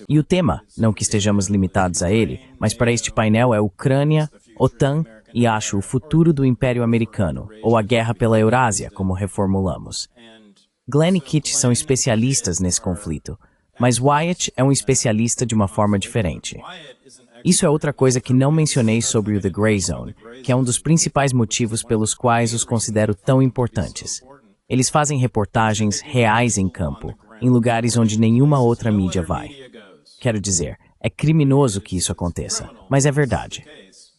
E o tema, não que estejamos limitados a ele, mas para este painel é Ucrânia, OTAN e acho o futuro do Império Americano, ou a guerra pela Eurásia, como reformulamos. Glenn e Kit são especialistas nesse conflito, mas Wyatt é um especialista de uma forma diferente. Isso é outra coisa que não mencionei sobre o The Gray Zone, que é um dos principais motivos pelos quais os considero tão importantes. Eles fazem reportagens reais em campo, em lugares onde nenhuma outra mídia vai. Quero dizer, é criminoso que isso aconteça, mas é verdade.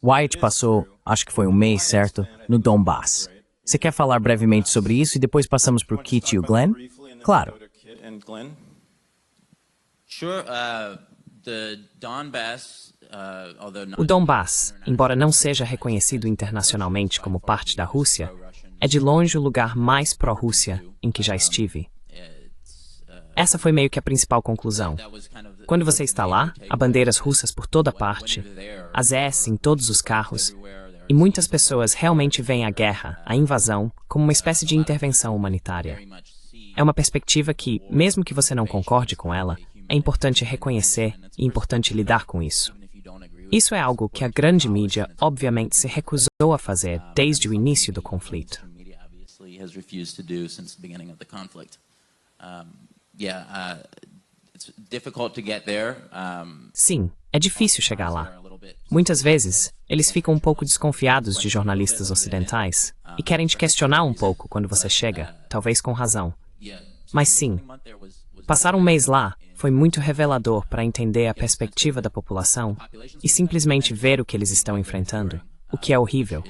Wyatt passou, acho que foi um mês, certo, no Donbass. Você quer falar brevemente sobre isso e depois passamos para o Kit e o Glenn? Claro. O Donbass, embora não seja reconhecido internacionalmente como parte da Rússia, é de longe o lugar mais pró-Rússia em que já estive. Essa foi meio que a principal conclusão. Quando você está lá, há bandeiras russas por toda parte, as S em todos os carros, e muitas pessoas realmente veem a guerra, a invasão, como uma espécie de intervenção humanitária. É uma perspectiva que, mesmo que você não concorde com ela, é importante reconhecer e importante lidar com isso. Isso é algo que a grande mídia, obviamente, se recusou a fazer desde o início do conflito. Sim, é difícil chegar lá. Muitas vezes, eles ficam um pouco desconfiados de jornalistas ocidentais e querem te questionar um pouco quando você chega, talvez com razão. Mas sim, passar um mês lá foi muito revelador para entender a perspectiva da população e simplesmente ver o que eles estão enfrentando, o que é horrível.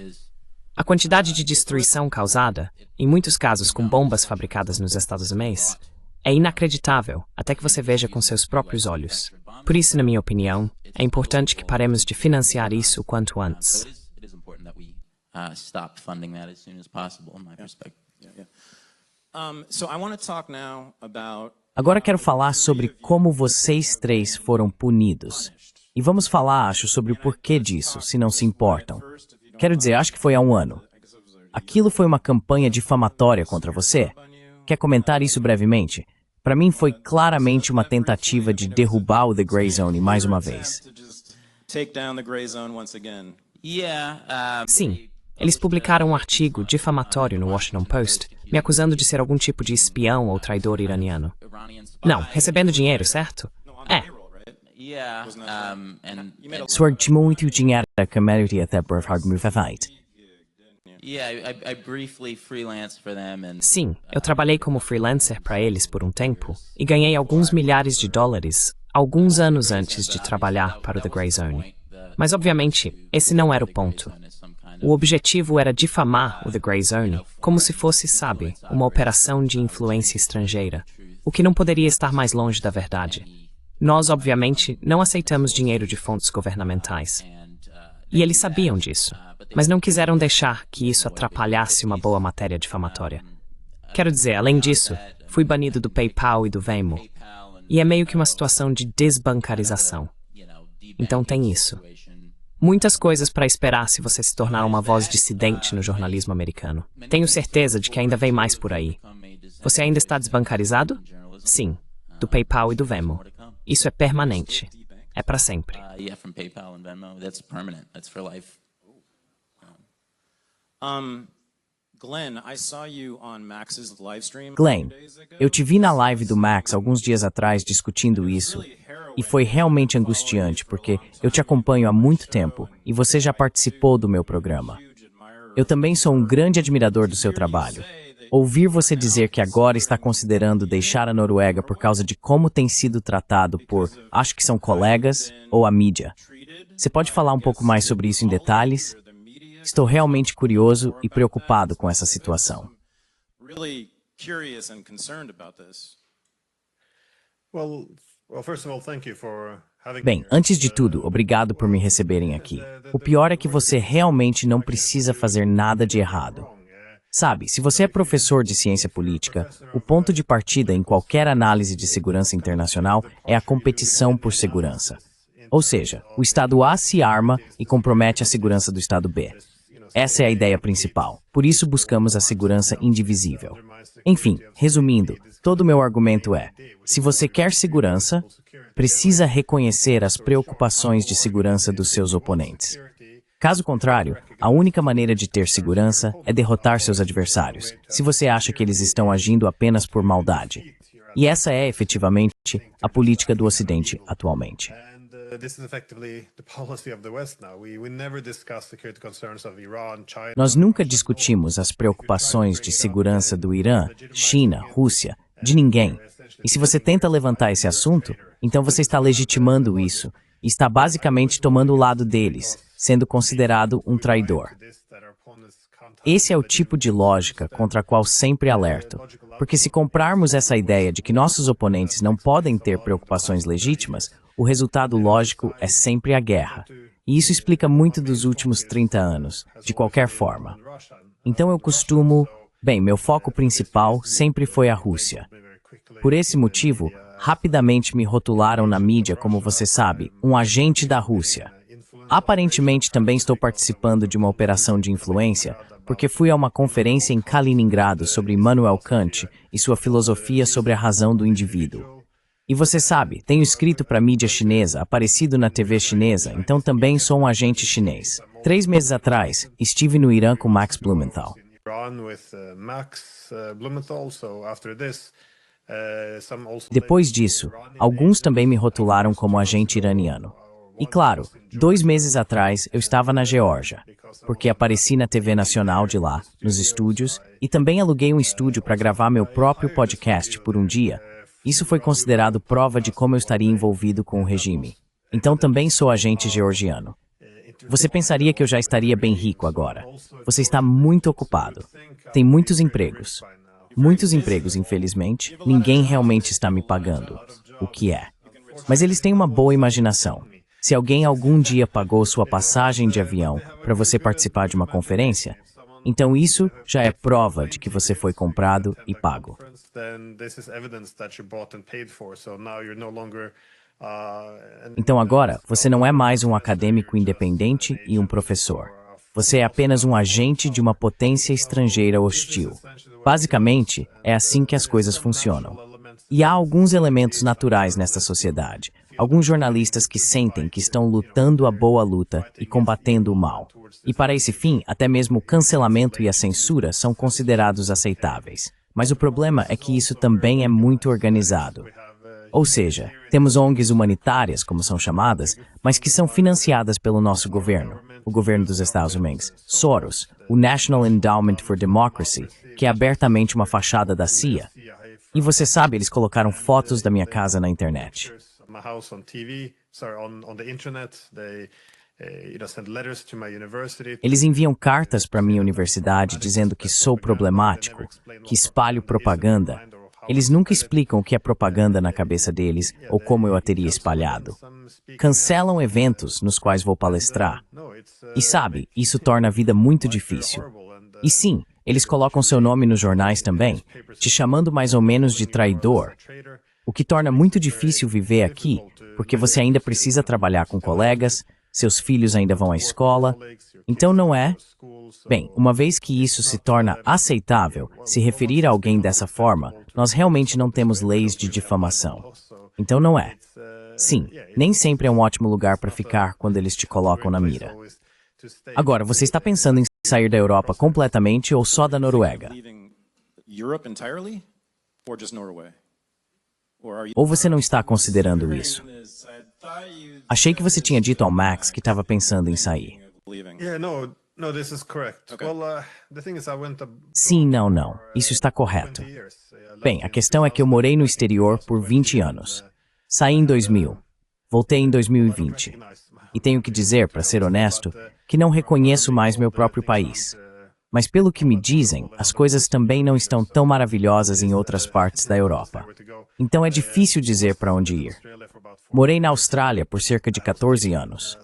A quantidade de destruição causada, em muitos casos com bombas fabricadas nos Estados Unidos, é inacreditável até que você veja com seus próprios olhos. Por isso, na minha opinião, é importante que paremos de financiar isso o quanto antes. Agora quero falar sobre como vocês três foram punidos. E vamos falar, acho, sobre o porquê disso, se não se importam. Quero dizer, acho que foi há um ano. Aquilo foi uma campanha difamatória contra você? Quer comentar isso brevemente? Para mim foi claramente uma tentativa de derrubar o The Gray Zone mais uma vez. Sim, eles publicaram um artigo difamatório no Washington Post, me acusando de ser algum tipo de espião ou traidor iraniano. Não, recebendo dinheiro, certo? É. Sorte muito dinheiro que a maioria até por feito. Sim, eu trabalhei como freelancer para eles por um tempo e ganhei alguns milhares de dólares alguns anos antes de trabalhar para o The Gray Zone. Mas, obviamente, esse não era o ponto. O objetivo era difamar o The Gray Zone como se fosse, sabe, uma operação de influência estrangeira, o que não poderia estar mais longe da verdade. Nós, obviamente, não aceitamos dinheiro de fontes governamentais. E eles sabiam disso, mas não quiseram deixar que isso atrapalhasse uma boa matéria difamatória. Quero dizer, além disso, fui banido do PayPal e do Venmo. E é meio que uma situação de desbancarização. Então tem isso. Muitas coisas para esperar se você se tornar uma voz dissidente no jornalismo americano. Tenho certeza de que ainda vem mais por aí. Você ainda está desbancarizado? Sim, do PayPal e do Venmo. Isso é permanente. É para sempre. Glenn, eu te vi na live do Max alguns dias atrás discutindo isso, e foi realmente angustiante porque eu te acompanho há muito tempo e você já participou do meu programa. Eu também sou um grande admirador do seu trabalho. Ouvir você dizer que agora está considerando deixar a Noruega por causa de como tem sido tratado por, acho que são colegas, ou a mídia. Você pode falar um pouco mais sobre isso em detalhes? Estou realmente curioso e preocupado com essa situação. Bem, antes de tudo, obrigado por me receberem aqui. O pior é que você realmente não precisa fazer nada de errado. Sabe, se você é professor de ciência política, o ponto de partida em qualquer análise de segurança internacional é a competição por segurança. Ou seja, o Estado A se arma e compromete a segurança do Estado B. Essa é a ideia principal. Por isso buscamos a segurança indivisível. Enfim, resumindo, todo o meu argumento é: se você quer segurança, precisa reconhecer as preocupações de segurança dos seus oponentes. Caso contrário, a única maneira de ter segurança é derrotar seus adversários, se você acha que eles estão agindo apenas por maldade. E essa é, efetivamente, a política do Ocidente atualmente. Nós nunca discutimos as preocupações de segurança do Irã, China, Rússia, de ninguém. E se você tenta levantar esse assunto, então você está legitimando isso e está basicamente tomando o lado deles, sendo considerado um traidor. Esse é o tipo de lógica contra a qual sempre alerto, porque se comprarmos essa ideia de que nossos oponentes não podem ter preocupações legítimas, o resultado lógico é sempre a guerra. E isso explica muito dos últimos 30 anos, de qualquer forma. Então eu costumo... Bem, meu foco principal sempre foi a Rússia. Por esse motivo, rapidamente me rotularam na mídia como você sabe, um agente da Rússia. Aparentemente também estou participando de uma operação de influência, porque fui a uma conferência em Kaliningrado sobre Immanuel Kant e sua filosofia sobre a razão do indivíduo. E você sabe, tenho escrito para a mídia chinesa, aparecido na TV chinesa, então também sou um agente chinês. 3 meses atrás, estive no Irã com Max Blumenthal. Depois disso, alguns também me rotularam como agente iraniano. E claro, 2 meses atrás eu estava na Geórgia, porque apareci na TV nacional de lá, nos estúdios, e também aluguei um estúdio para gravar meu próprio podcast por um dia. Isso foi considerado prova de como eu estaria envolvido com o regime. Então também sou agente georgiano. Você pensaria que eu já estaria bem rico agora. Você está muito ocupado. Tem muitos empregos. Muitos empregos, infelizmente. Ninguém realmente está me pagando. O que é? Mas eles têm uma boa imaginação. Se alguém algum dia pagou sua passagem de avião para você participar de uma conferência, então isso já é prova de que você foi comprado e pago. Então agora, você não é mais um acadêmico independente e um professor. Você é apenas um agente de uma potência estrangeira hostil. Basicamente, é assim que as coisas funcionam. E há alguns elementos naturais nesta sociedade. Alguns jornalistas que sentem que estão lutando a boa luta e combatendo o mal. E para esse fim, até mesmo o cancelamento e a censura são considerados aceitáveis. Mas o problema é que isso também é muito organizado. Ou seja, temos ONGs humanitárias, como são chamadas, mas que são financiadas pelo nosso governo, o governo dos Estados Unidos, Soros, o National Endowment for Democracy, que é abertamente uma fachada da CIA. E você sabe, eles colocaram fotos da minha casa na internet. Eles enviam cartas para minha universidade dizendo que sou problemático, que espalho propaganda. Eles nunca explicam o que é propaganda na cabeça deles ou como eu a teria espalhado. Cancelam eventos nos quais vou palestrar. E sabe, isso torna a vida muito difícil. E sim, eles colocam seu nome nos jornais também, te chamando mais ou menos de traidor. O que torna muito difícil viver aqui, porque você ainda precisa trabalhar com colegas, seus filhos ainda vão à escola. Então não é? Bem, uma vez que isso se torna aceitável, se referir a alguém dessa forma, nós realmente não temos leis de difamação. Então não é. Sim, nem sempre é um ótimo lugar para ficar quando eles te colocam na mira. Agora, você está pensando em sair da Europa completamente ou só da Noruega? Ou você não está considerando isso? Achei que você tinha dito ao Max que estava pensando em sair. Sim, não. Isso está correto. Bem, a questão é que eu morei no exterior por 20 anos. Saí em 2000. Voltei em 2020. E tenho que dizer, para ser honesto, que não reconheço mais meu próprio país. Mas pelo que me dizem, as coisas também não estão tão maravilhosas em outras partes da Europa. Então é difícil dizer para onde ir. Morei na Austrália por cerca de 14 anos.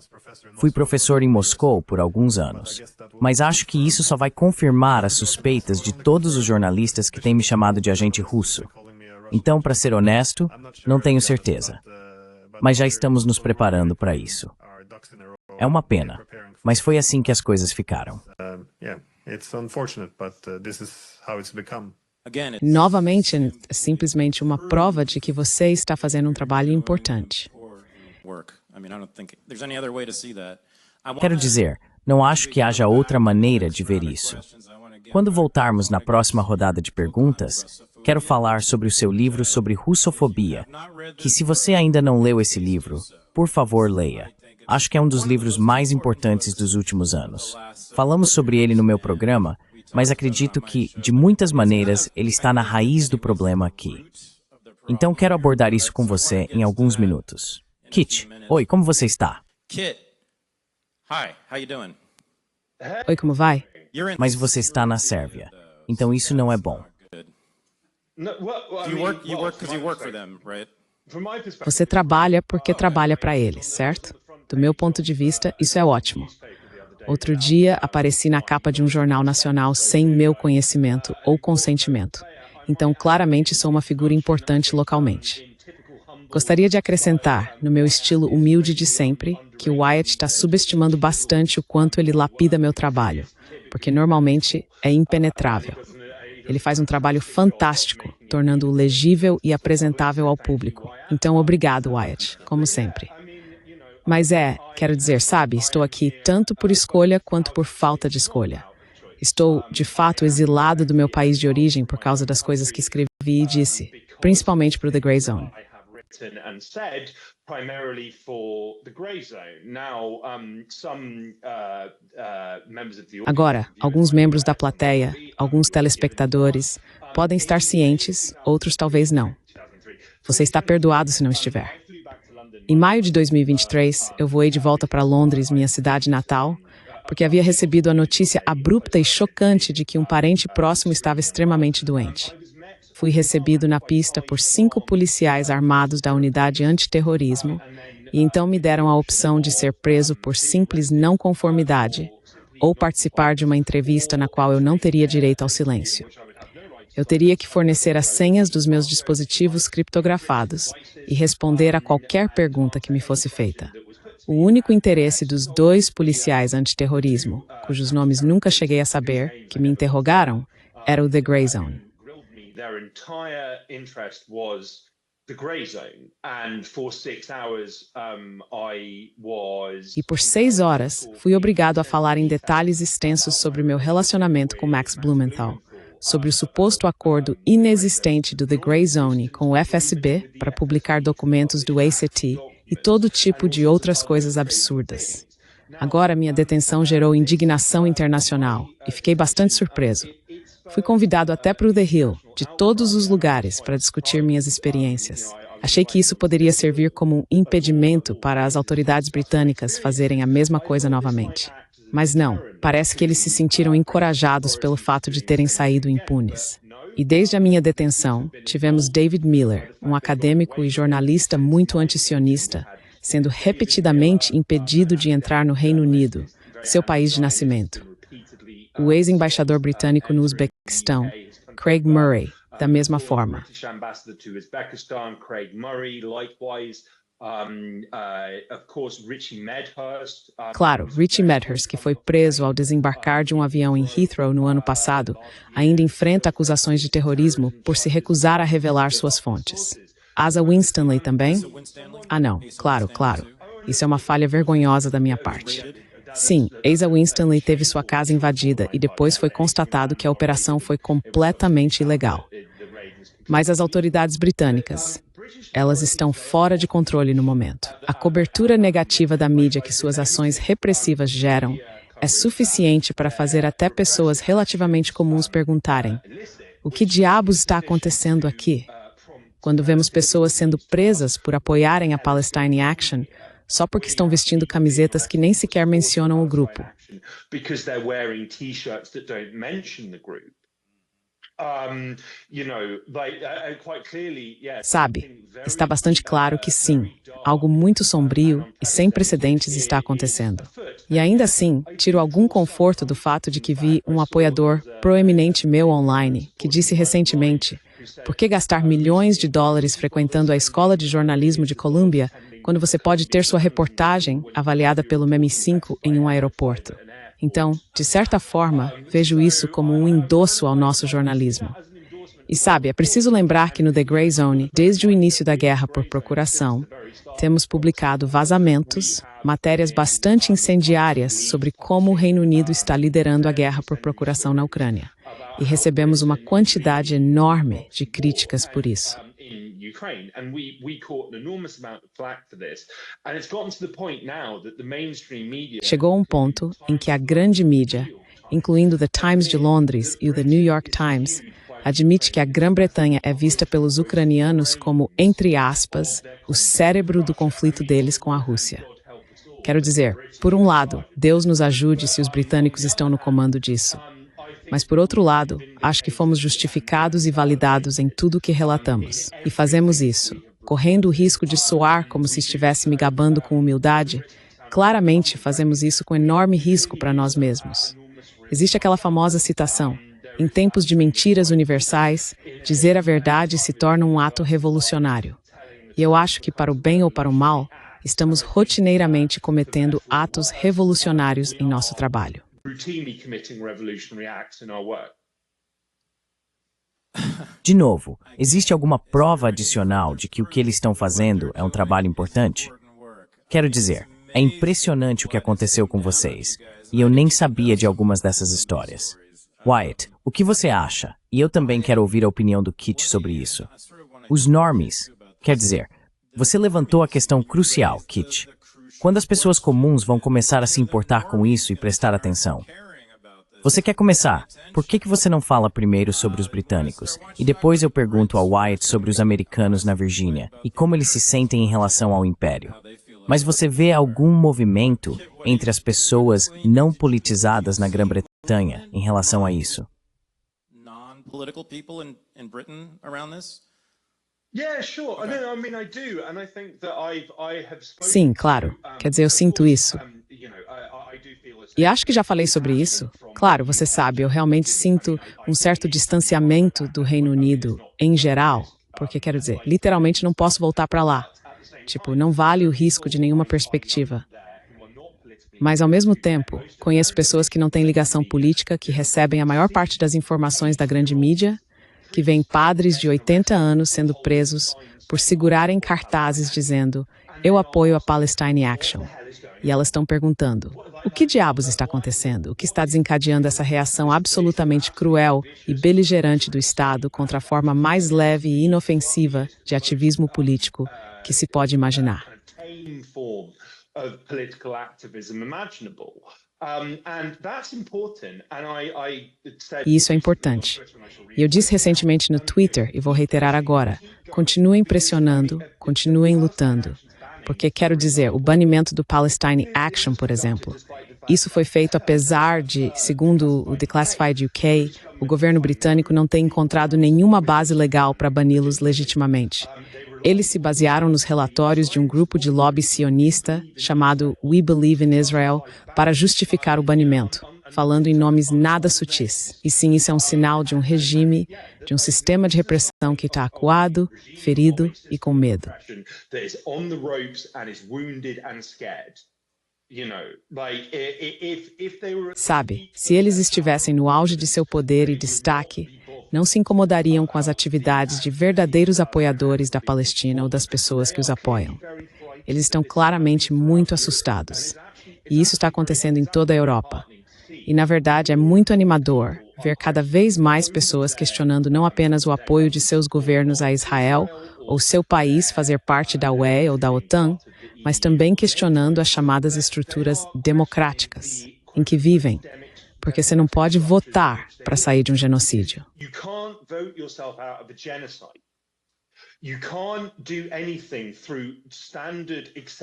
Fui professor em Moscou por alguns anos. Mas acho que isso só vai confirmar as suspeitas de todos os jornalistas que têm me chamado de agente russo. Então, para ser honesto, não tenho certeza. Mas já estamos nos preparando para isso. É uma pena, mas foi assim que as coisas ficaram. Novamente, é simplesmente uma prova de que você está fazendo um trabalho importante. Quero dizer, não acho que haja outra maneira de ver isso. Quando voltarmos na próxima rodada de perguntas, quero falar sobre o seu livro sobre russofobia, que se você ainda não leu esse livro, por favor leia. Acho que é um dos livros mais importantes dos últimos anos. Falamos sobre ele no meu programa, mas acredito que, de muitas maneiras, ele está na raiz do problema aqui. Então quero abordar isso com você em alguns minutos. Kit, oi, como você está? Kit, hi, how you doing? Oi, como vai? Mas você está na Sérvia, então isso não é bom. Você trabalha porque trabalha para eles, certo? Do meu ponto de vista, isso é ótimo. Outro dia, apareci na capa de um jornal nacional sem meu conhecimento ou consentimento. Então, claramente, sou uma figura importante localmente. Gostaria de acrescentar, no meu estilo humilde de sempre, que o Wyatt está subestimando bastante o quanto ele lapida meu trabalho, porque normalmente é impenetrável. Ele faz um trabalho fantástico, tornando-o legível e apresentável ao público. Então, obrigado, Wyatt, como sempre. Mas quero dizer, sabe, estou aqui tanto por escolha quanto por falta de escolha. Estou, de fato, exilado do meu país de origem por causa das coisas que escrevi e disse, principalmente para o The Grey Zone. Agora, alguns membros da plateia, alguns telespectadores, podem estar cientes, outros talvez não. Você está perdoado se não estiver. Em maio de 2023, eu voei de volta para Londres, minha cidade natal, porque havia recebido a notícia abrupta e chocante de que um parente próximo estava extremamente doente. Fui recebido na pista por 5 policiais armados da unidade antiterrorismo e então me deram a opção de ser preso por simples não conformidade ou participar de uma entrevista na qual eu não teria direito ao silêncio. Eu teria que fornecer as senhas dos meus dispositivos criptografados e responder a qualquer pergunta que me fosse feita. O único interesse dos 2 policiais antiterrorismo, cujos nomes nunca cheguei a saber, que me interrogaram, era o The Grey Zone. E por 6 horas, fui obrigado a falar em detalhes extensos sobre meu relacionamento com Max Blumenthal, sobre o suposto acordo inexistente do The Grey Zone com o FSB para publicar documentos do ACT e todo tipo de outras coisas absurdas. Agora, minha detenção gerou indignação internacional e fiquei bastante surpreso. Fui convidado até para o The Hill, de todos os lugares, para discutir minhas experiências. Achei que isso poderia servir como um impedimento para as autoridades britânicas fazerem a mesma coisa novamente. Mas não, parece que eles se sentiram encorajados pelo fato de terem saído impunes. E desde a minha detenção, tivemos David Miller, um acadêmico e jornalista muito antisionista, sendo repetidamente impedido de entrar no Reino Unido, seu país de nascimento. O ex-embaixador britânico no Uzbequistão, Craig Murray, da mesma forma. Claro, Richie Medhurst, que foi preso ao desembarcar de um avião em Heathrow no ano passado, ainda enfrenta acusações de terrorismo por se recusar a revelar suas fontes. Asa Winstanley também? Ah, não, claro. Isso é uma falha vergonhosa da minha parte. Sim, Asa Winstanley teve sua casa invadida e depois foi constatado que a operação foi completamente ilegal. Mas as autoridades britânicas, elas estão fora de controle no momento. A cobertura negativa da mídia que suas ações repressivas geram é suficiente para fazer até pessoas relativamente comuns perguntarem: o que diabos está acontecendo aqui? Quando vemos pessoas sendo presas por apoiarem a Palestine Action, só porque estão vestindo camisetas que nem sequer mencionam o grupo. Sabe, está bastante claro que sim, algo muito sombrio e sem precedentes está acontecendo. E ainda assim, tiro algum conforto do fato de que vi um apoiador proeminente meu online que disse recentemente: por que gastar milhões de dólares frequentando a Escola de Jornalismo de Columbia quando você pode ter sua reportagem avaliada pelo Meme 5 em um aeroporto? Então, de certa forma, vejo isso como um endosso ao nosso jornalismo. E sabe, é preciso lembrar que no The Grey Zone, desde o início da guerra por procuração, temos publicado vazamentos, matérias bastante incendiárias sobre como o Reino Unido está liderando a guerra por procuração na Ucrânia. E recebemos uma quantidade enorme de críticas por isso. Chegou um ponto em que a grande mídia, incluindo The Times de Londres e o The New York Times, admite que a Grã-Bretanha é vista pelos ucranianos como, entre aspas, o cérebro do conflito deles com a Rússia. Quero dizer, por um lado, Deus nos ajude se os britânicos estão no comando disso. Mas, por outro lado, acho que fomos justificados e validados em tudo o que relatamos. E fazemos isso, correndo o risco de soar como se estivesse me gabando com humildade. Claramente, fazemos isso com enorme risco para nós mesmos. Existe aquela famosa citação: em tempos de mentiras universais, dizer a verdade se torna um ato revolucionário. E eu acho que, para o bem ou para o mal, estamos rotineiramente cometendo atos revolucionários em nosso trabalho. De novo, existe alguma prova adicional de que o que eles estão fazendo é um trabalho importante? Quero dizer, é impressionante o que aconteceu com vocês, e eu nem sabia de algumas dessas histórias. Wyatt, o que você acha? E eu também quero ouvir a opinião do Kit sobre isso. Os normies, quer dizer, você levantou a questão crucial, Kit. Quando as pessoas comuns vão começar a se importar com isso e prestar atenção? Você quer começar? Por que você não fala primeiro sobre os britânicos? E depois eu pergunto ao Wyatt sobre os americanos na Virgínia e como eles se sentem em relação ao Império. Mas você vê algum movimento entre as pessoas não politizadas na Grã-Bretanha em relação a isso? Sim, claro. Quer dizer, eu sinto isso. E acho que já falei sobre isso. Claro, você sabe, eu realmente sinto um certo distanciamento do Reino Unido em geral, porque, quero dizer, literalmente não posso voltar para lá. Tipo, não vale o risco de nenhuma perspectiva. Mas, ao mesmo tempo, conheço pessoas que não têm ligação política, que recebem a maior parte das informações da grande mídia, que veem padres de 80 anos sendo presos por segurarem cartazes dizendo "Eu apoio a Palestine Action". E elas estão perguntando, o que diabos está acontecendo? O que está desencadeando essa reação absolutamente cruel e beligerante do Estado contra a forma mais leve e inofensiva de ativismo político que se pode imaginar? E isso é importante. E eu disse recentemente no Twitter, e vou reiterar agora, continuem pressionando, continuem lutando. Porque, quero dizer, o banimento do Palestine Action, por exemplo, isso foi feito apesar de, segundo o Declassified UK, o governo britânico não ter encontrado nenhuma base legal para bani-los legitimamente. Eles se basearam nos relatórios de um grupo de lobby sionista chamado We Believe in Israel para justificar o banimento, falando em nomes nada sutis. E sim, isso é um sinal de um regime, de um sistema de repressão que está acuado, ferido e com medo. Sabe, se eles estivessem no auge de seu poder e destaque, não se incomodariam com as atividades de verdadeiros apoiadores da Palestina ou das pessoas que os apoiam. Eles estão claramente muito assustados. E isso está acontecendo em toda a Europa. E, na verdade, é muito animador ver cada vez mais pessoas questionando não apenas o apoio de seus governos a Israel ou seu país fazer parte da UE ou da OTAN, mas também questionando as chamadas estruturas democráticas em que vivem, porque você não pode votar para sair de um genocídio.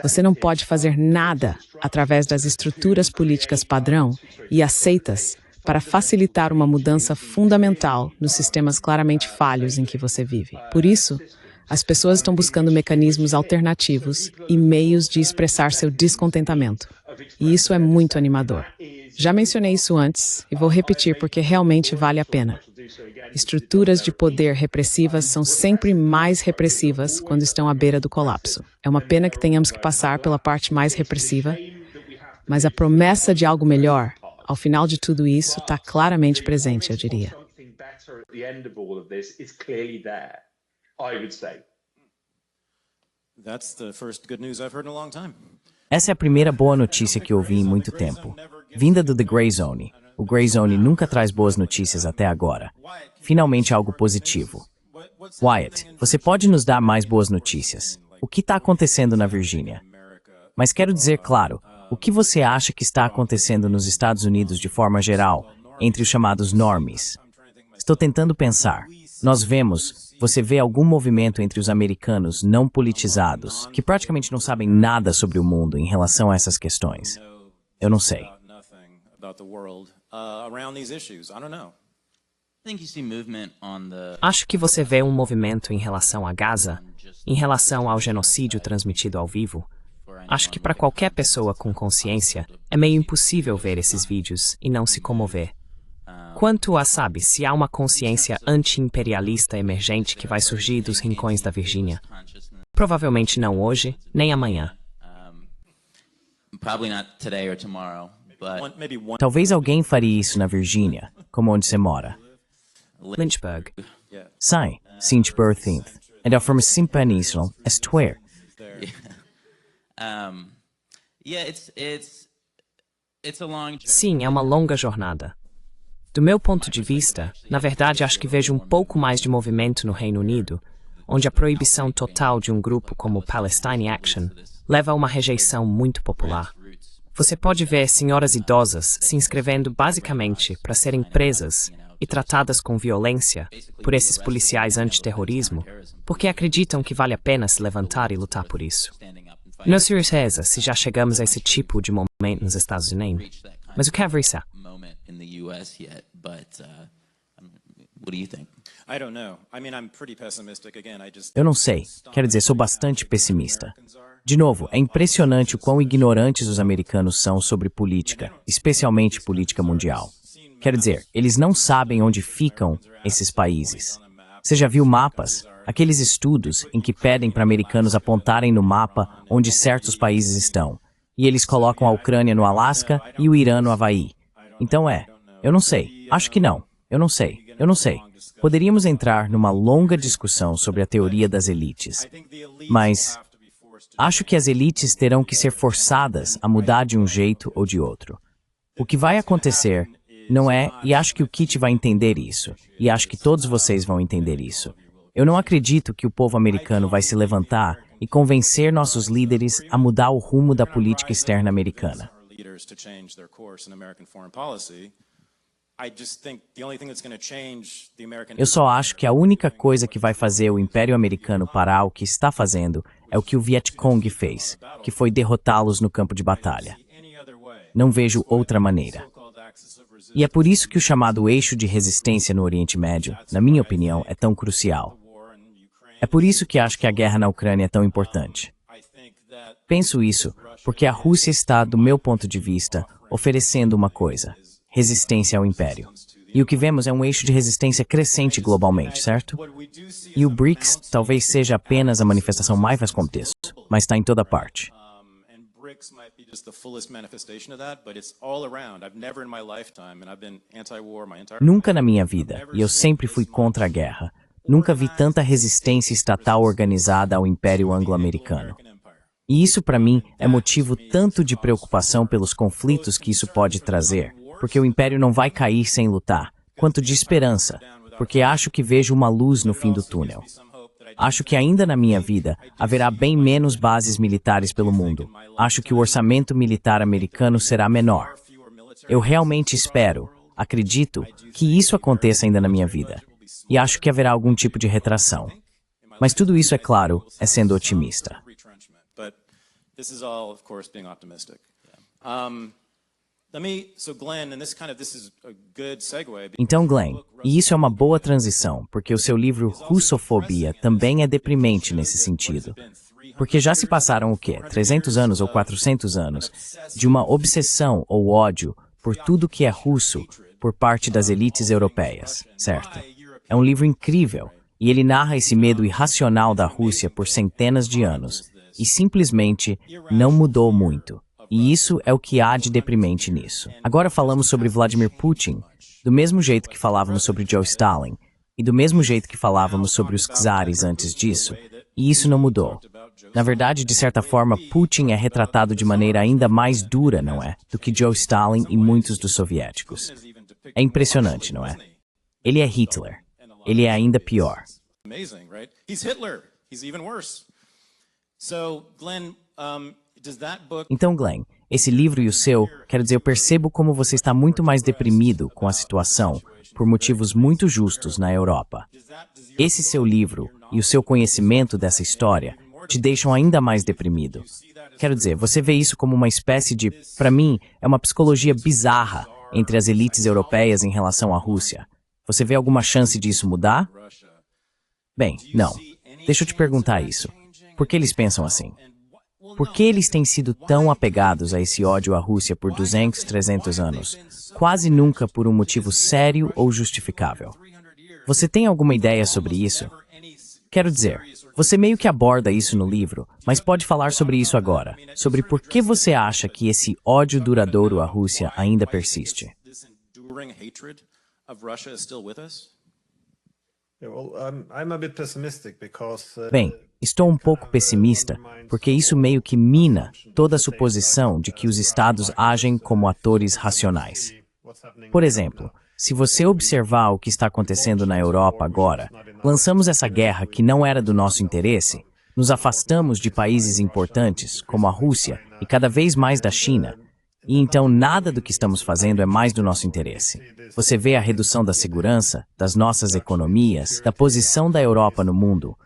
Você não pode fazer nada através das estruturas políticas padrão e aceitas para facilitar uma mudança fundamental nos sistemas claramente falhos em que você vive. Por isso, as pessoas estão buscando mecanismos alternativos e meios de expressar seu descontentamento. E isso é muito animador. Já mencionei isso antes e vou repetir porque realmente vale a pena. Estruturas de poder repressivas são sempre mais repressivas quando estão à beira do colapso. É uma pena que tenhamos que passar pela parte mais repressiva, mas a promessa de algo melhor Ao final de tudo isso, está claramente presente, eu diria. Essa é a primeira boa notícia que ouvi em muito tempo. Vinda do The Grey Zone. O Grey Zone nunca traz boas notícias até agora. Finalmente algo positivo. Wyatt, você pode nos dar mais boas notícias? O que está acontecendo na Virgínia? Mas quero dizer claro, o que você acha que está acontecendo nos Estados Unidos de forma geral, entre os chamados normies? Estou tentando pensar. Você vê algum movimento entre os americanos não politizados, que praticamente não sabem nada sobre o mundo em relação a essas questões? Eu não sei. Acho que você vê um movimento em relação a Gaza, em relação ao genocídio transmitido ao vivo. Acho que para qualquer pessoa com consciência, é meio impossível ver esses vídeos e não se comover. Quanto a, se há uma consciência anti-imperialista emergente que vai surgir dos rincões da Virgínia? Provavelmente não hoje, nem amanhã. Talvez alguém faria isso na Virgínia, como onde você mora. Lynchburg. Sim, Lynchburg, and from Peninsular, Estwer. Sim, é uma longa jornada. Do meu ponto de vista, na verdade acho que vejo um pouco mais de movimento no Reino Unido, onde a proibição total de um grupo como Palestine Action leva a uma rejeição muito popular. Você pode ver senhoras idosas se inscrevendo basicamente para serem presas e tratadas com violência por esses policiais antiterrorismo, porque acreditam que vale a pena se levantar e lutar por isso. Não sei certeza se já chegamos a esse tipo de momento nos Estados Unidos, mas o que é isso? Eu não sei. Quero dizer, sou bastante pessimista. De novo, é impressionante o quão ignorantes os americanos são sobre política, especialmente política mundial. Quero dizer, eles não sabem onde ficam esses países. Você já viu mapas? Aqueles estudos em que pedem para americanos apontarem no mapa onde certos países estão. E eles colocam a Ucrânia no Alasca e o Irã no Havaí. Então eu não sei. Acho que não. Eu não sei. Poderíamos entrar numa longa discussão sobre a teoria das elites. Mas acho que as elites terão que ser forçadas a mudar de um jeito ou de outro. O que vai acontecer não é, e acho que o Kit vai entender isso, e acho que todos vocês vão entender isso. Eu não acredito que o povo americano vai se levantar e convencer nossos líderes a mudar o rumo da política externa americana. Eu só acho que a única coisa que vai fazer o Império Americano parar o que está fazendo é o que o Vietcong fez, que foi derrotá-los no campo de batalha. Não vejo outra maneira. E é por isso que o chamado eixo de resistência no Oriente Médio, na minha opinião, é tão crucial. É por isso que acho que a guerra na Ucrânia é tão importante. Penso isso porque a Rússia está, do meu ponto de vista, oferecendo uma coisa: resistência ao Império. E o que vemos é um eixo de resistência crescente globalmente, certo? E o BRICS talvez seja apenas a manifestação mais contexto, mas está em toda parte. Nunca na minha vida, e eu sempre fui contra a guerra, nunca vi tanta resistência estatal organizada ao Império Anglo-Americano. E isso, para mim, é motivo tanto de preocupação pelos conflitos que isso pode trazer, porque o Império não vai cair sem lutar, quanto de esperança, porque acho que vejo uma luz no fim do túnel. Acho que ainda na minha vida haverá bem menos bases militares pelo mundo. Acho que o orçamento militar americano será menor. Eu realmente espero, acredito, que isso aconteça ainda na minha vida. E acho que haverá algum tipo de retração. Mas tudo isso, é claro, é sendo otimista. Então, Glenn, e isso é uma boa transição, porque o seu livro Russofobia também é deprimente nesse sentido. Porque já se passaram o quê? 300 anos ou 400 anos de uma obsessão ou ódio por tudo que é russo por parte das elites europeias, certo? É um livro incrível, e ele narra esse medo irracional da Rússia por centenas de anos, e simplesmente não mudou muito. E isso é o que há de deprimente nisso. Agora falamos sobre Vladimir Putin, do mesmo jeito que falávamos sobre Joe Stalin, e do mesmo jeito que falávamos sobre os czares antes disso, e isso não mudou. Na verdade, de certa forma, Putin é retratado de maneira ainda mais dura, não é? Do que Joe Stalin e muitos dos soviéticos. É impressionante, não é? Ele é Hitler. Ele é ainda pior. Então, Glenn, esse livro e o seu, quero dizer, eu percebo como você está muito mais deprimido com a situação, por motivos muito justos na Europa. Esse seu livro e o seu conhecimento dessa história te deixam ainda mais deprimido. Quero dizer, você vê isso como uma espécie de, para mim, é uma psicologia bizarra entre as elites europeias em relação à Rússia. Você vê alguma chance disso mudar? Bem, não. Deixa eu te perguntar isso. Por que eles pensam assim? Por que eles têm sido tão apegados a esse ódio à Rússia por 200, 300 anos? Quase nunca por um motivo sério ou justificável. Você tem alguma ideia sobre isso? Quero dizer, você meio que aborda isso no livro, mas pode falar sobre isso agora. Sobre por que você acha que esse ódio duradouro à Rússia ainda persiste. Bem, estou um pouco pessimista, porque isso meio que mina toda a suposição de que os estados agem como atores racionais. Por exemplo, se você observar o que está acontecendo na Europa agora, lançamos essa guerra que não era do nosso interesse, nos afastamos de países importantes, como a Rússia, e cada vez mais da China, e então nada do que estamos fazendo é mais do nosso interesse. Você vê a redução da segurança, das nossas economias, da posição da Europa no mundo.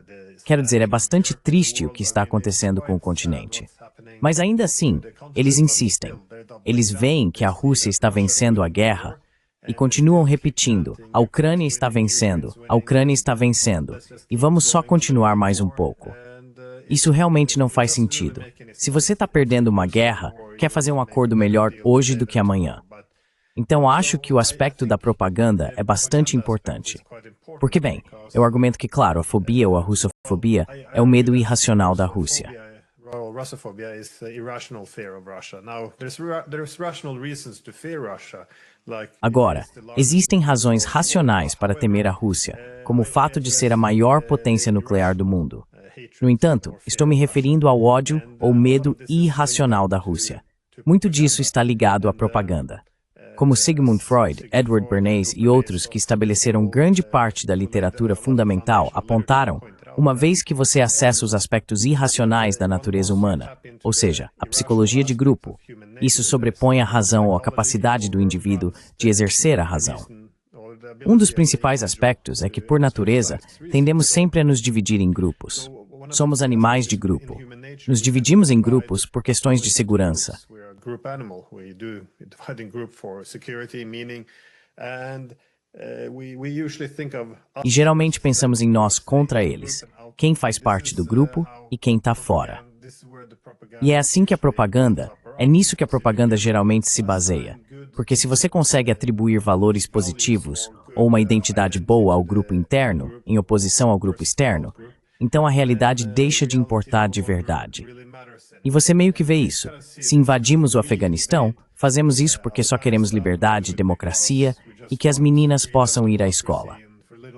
Quero dizer, é bastante triste o que está acontecendo com o continente. Mas ainda assim, eles insistem. Eles veem que a Rússia está vencendo a guerra e continuam repetindo, a Ucrânia está vencendo, a Ucrânia está vencendo, e vamos só continuar mais um pouco. Isso realmente não faz sentido. Se você está perdendo uma guerra, quer fazer um acordo melhor hoje do que amanhã. Então acho que o aspecto da propaganda é bastante importante. Porque, bem, eu argumento que, claro, a fobia ou a russofobia é o medo irracional da Rússia. Agora, existem razões racionais para temer a Rússia, como o fato de ser a maior potência nuclear do mundo. No entanto, estou me referindo ao ódio ou medo irracional da Rússia. Muito disso está ligado à propaganda. Como Sigmund Freud, Edward Bernays e outros que estabeleceram grande parte da literatura fundamental apontaram, uma vez que você acessa os aspectos irracionais da natureza humana, ou seja, a psicologia de grupo, isso sobrepõe a razão ou a capacidade do indivíduo de exercer a razão. Um dos principais aspectos é que, por natureza, tendemos sempre a nos dividir em grupos. Somos animais de grupo. Nos dividimos em grupos por questões de segurança. E geralmente pensamos em nós contra eles, quem faz parte do grupo e quem está fora. E é assim que a propaganda, é nisso que a propaganda geralmente se baseia. Porque se você consegue atribuir valores positivos ou uma identidade boa ao grupo interno, em oposição ao grupo externo, então a realidade deixa de importar de verdade. E você meio que vê isso. Se invadimos o Afeganistão, fazemos isso porque só queremos liberdade, democracia e que as meninas possam ir à escola.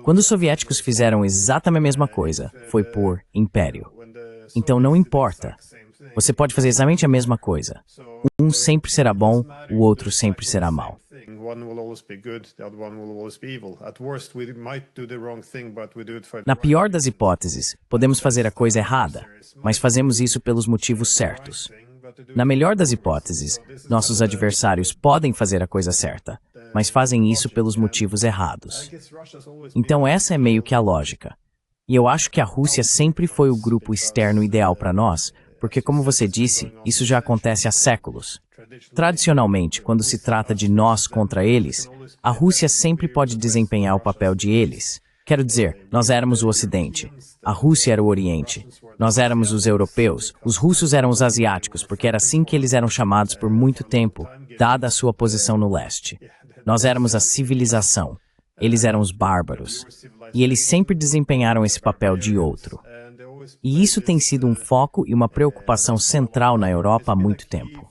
Quando os soviéticos fizeram exatamente a mesma coisa, foi por império. Então não importa. Você pode fazer exatamente a mesma coisa. Um sempre será bom, o outro sempre será mau. Na pior das hipóteses, podemos fazer a coisa errada, mas fazemos isso pelos motivos certos. Na melhor das hipóteses, nossos adversários podem fazer a coisa certa, mas fazem isso pelos motivos errados. Então essa é meio que a lógica. E eu acho que a Rússia sempre foi o grupo externo ideal para nós, porque, como você disse, isso já acontece há séculos. Tradicionalmente, quando se trata de nós contra eles, a Rússia sempre pode desempenhar o papel de eles. Quero dizer, nós éramos o Ocidente, a Rússia era o Oriente, nós éramos os europeus, os russos eram os asiáticos, porque era assim que eles eram chamados por muito tempo, dada a sua posição no leste. Nós éramos a civilização, eles eram os bárbaros, e eles sempre desempenharam esse papel de outro. E isso tem sido um foco e uma preocupação central na Europa há muito tempo.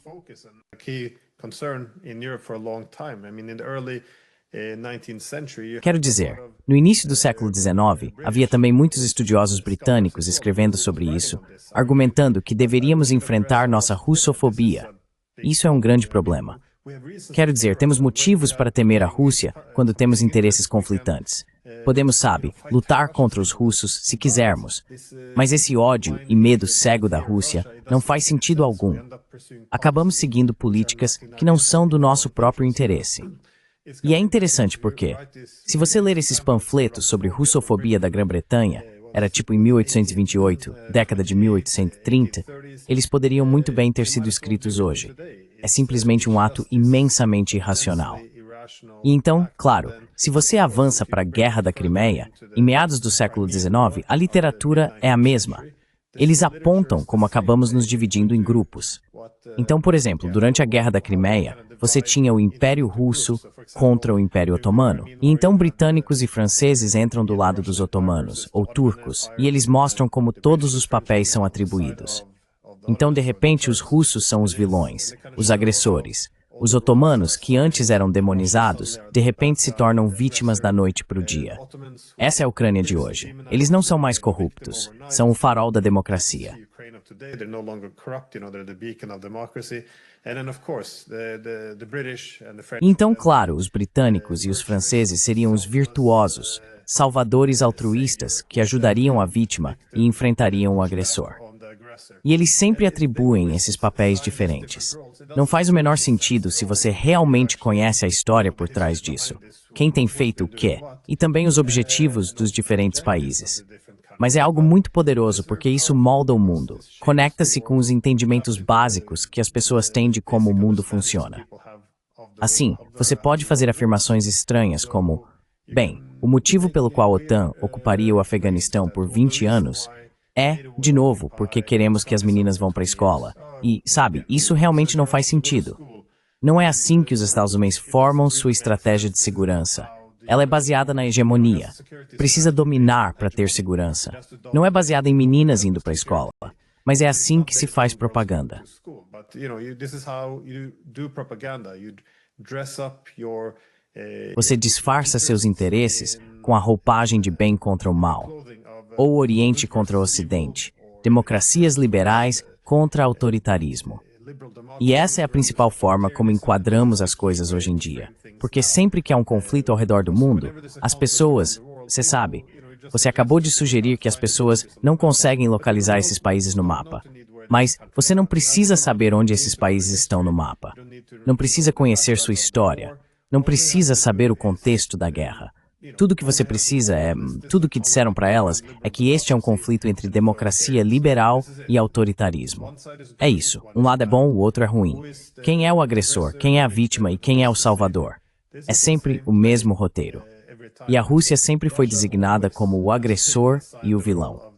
Quero dizer, no início do século XIX, havia também muitos estudiosos britânicos escrevendo sobre isso, argumentando que deveríamos enfrentar nossa russofobia. Isso é um grande problema. Quero dizer, temos motivos para temer a Rússia quando temos interesses conflitantes. Podemos, sabe, lutar contra os russos se quisermos. Mas esse ódio e medo cego da Rússia não faz sentido algum. Acabamos seguindo políticas que não são do nosso próprio interesse. E é interessante porque, se você ler esses panfletos sobre russofobia da Grã-Bretanha, era tipo em 1828, década de 1830, eles poderiam muito bem ter sido escritos hoje. É simplesmente um ato imensamente irracional. E então, claro, se você avança para a Guerra da Crimeia, em meados do século XIX, a literatura é a mesma. Eles apontam como acabamos nos dividindo em grupos. Então, por exemplo, durante a Guerra da Crimeia, você tinha o Império Russo contra o Império Otomano. E então britânicos e franceses entram do lado dos otomanos, ou turcos, e eles mostram como todos os papéis são atribuídos. Então, de repente, os russos são os vilões, os agressores. Os otomanos, que antes eram demonizados, de repente se tornam vítimas da noite para o dia. Essa é a Ucrânia de hoje. Eles não são mais corruptos, são o farol da democracia. Então, claro, os britânicos e os franceses seriam os virtuosos, salvadores altruístas que ajudariam a vítima e enfrentariam o agressor. E eles sempre atribuem esses papéis diferentes. Não faz o menor sentido se você realmente conhece a história por trás disso. Quem tem feito o quê? E também os objetivos dos diferentes países. Mas é algo muito poderoso porque isso molda o mundo. Conecta-se com os entendimentos básicos que as pessoas têm de como o mundo funciona. Assim, você pode fazer afirmações estranhas como: bem, o motivo pelo qual a OTAN ocuparia o Afeganistão por 20 anos é, de novo, porque queremos que as meninas vão para a escola. E, sabe, isso realmente não faz sentido. Não é assim que os Estados Unidos formam sua estratégia de segurança. Ela é baseada na hegemonia. Precisa dominar para ter segurança. Não é baseada em meninas indo para a escola. Mas é assim que se faz propaganda. Você disfarça seus interesses com a roupagem de bem contra o mal. Ou o Oriente contra o Ocidente, democracias liberais contra autoritarismo. E essa é a principal forma como enquadramos as coisas hoje em dia. Porque sempre que há um conflito ao redor do mundo, as pessoas, você sabe, você acabou de sugerir que as pessoas não conseguem localizar esses países no mapa. Mas você não precisa saber onde esses países estão no mapa. Não precisa conhecer sua história. Não precisa saber o contexto da guerra. Tudo que você precisa tudo que disseram para elas é que este é um conflito entre democracia liberal e autoritarismo. É isso, um lado é bom, o outro é ruim. Quem é o agressor, quem é a vítima e quem é o salvador? É sempre o mesmo roteiro. E a Rússia sempre foi designada como o agressor e o vilão.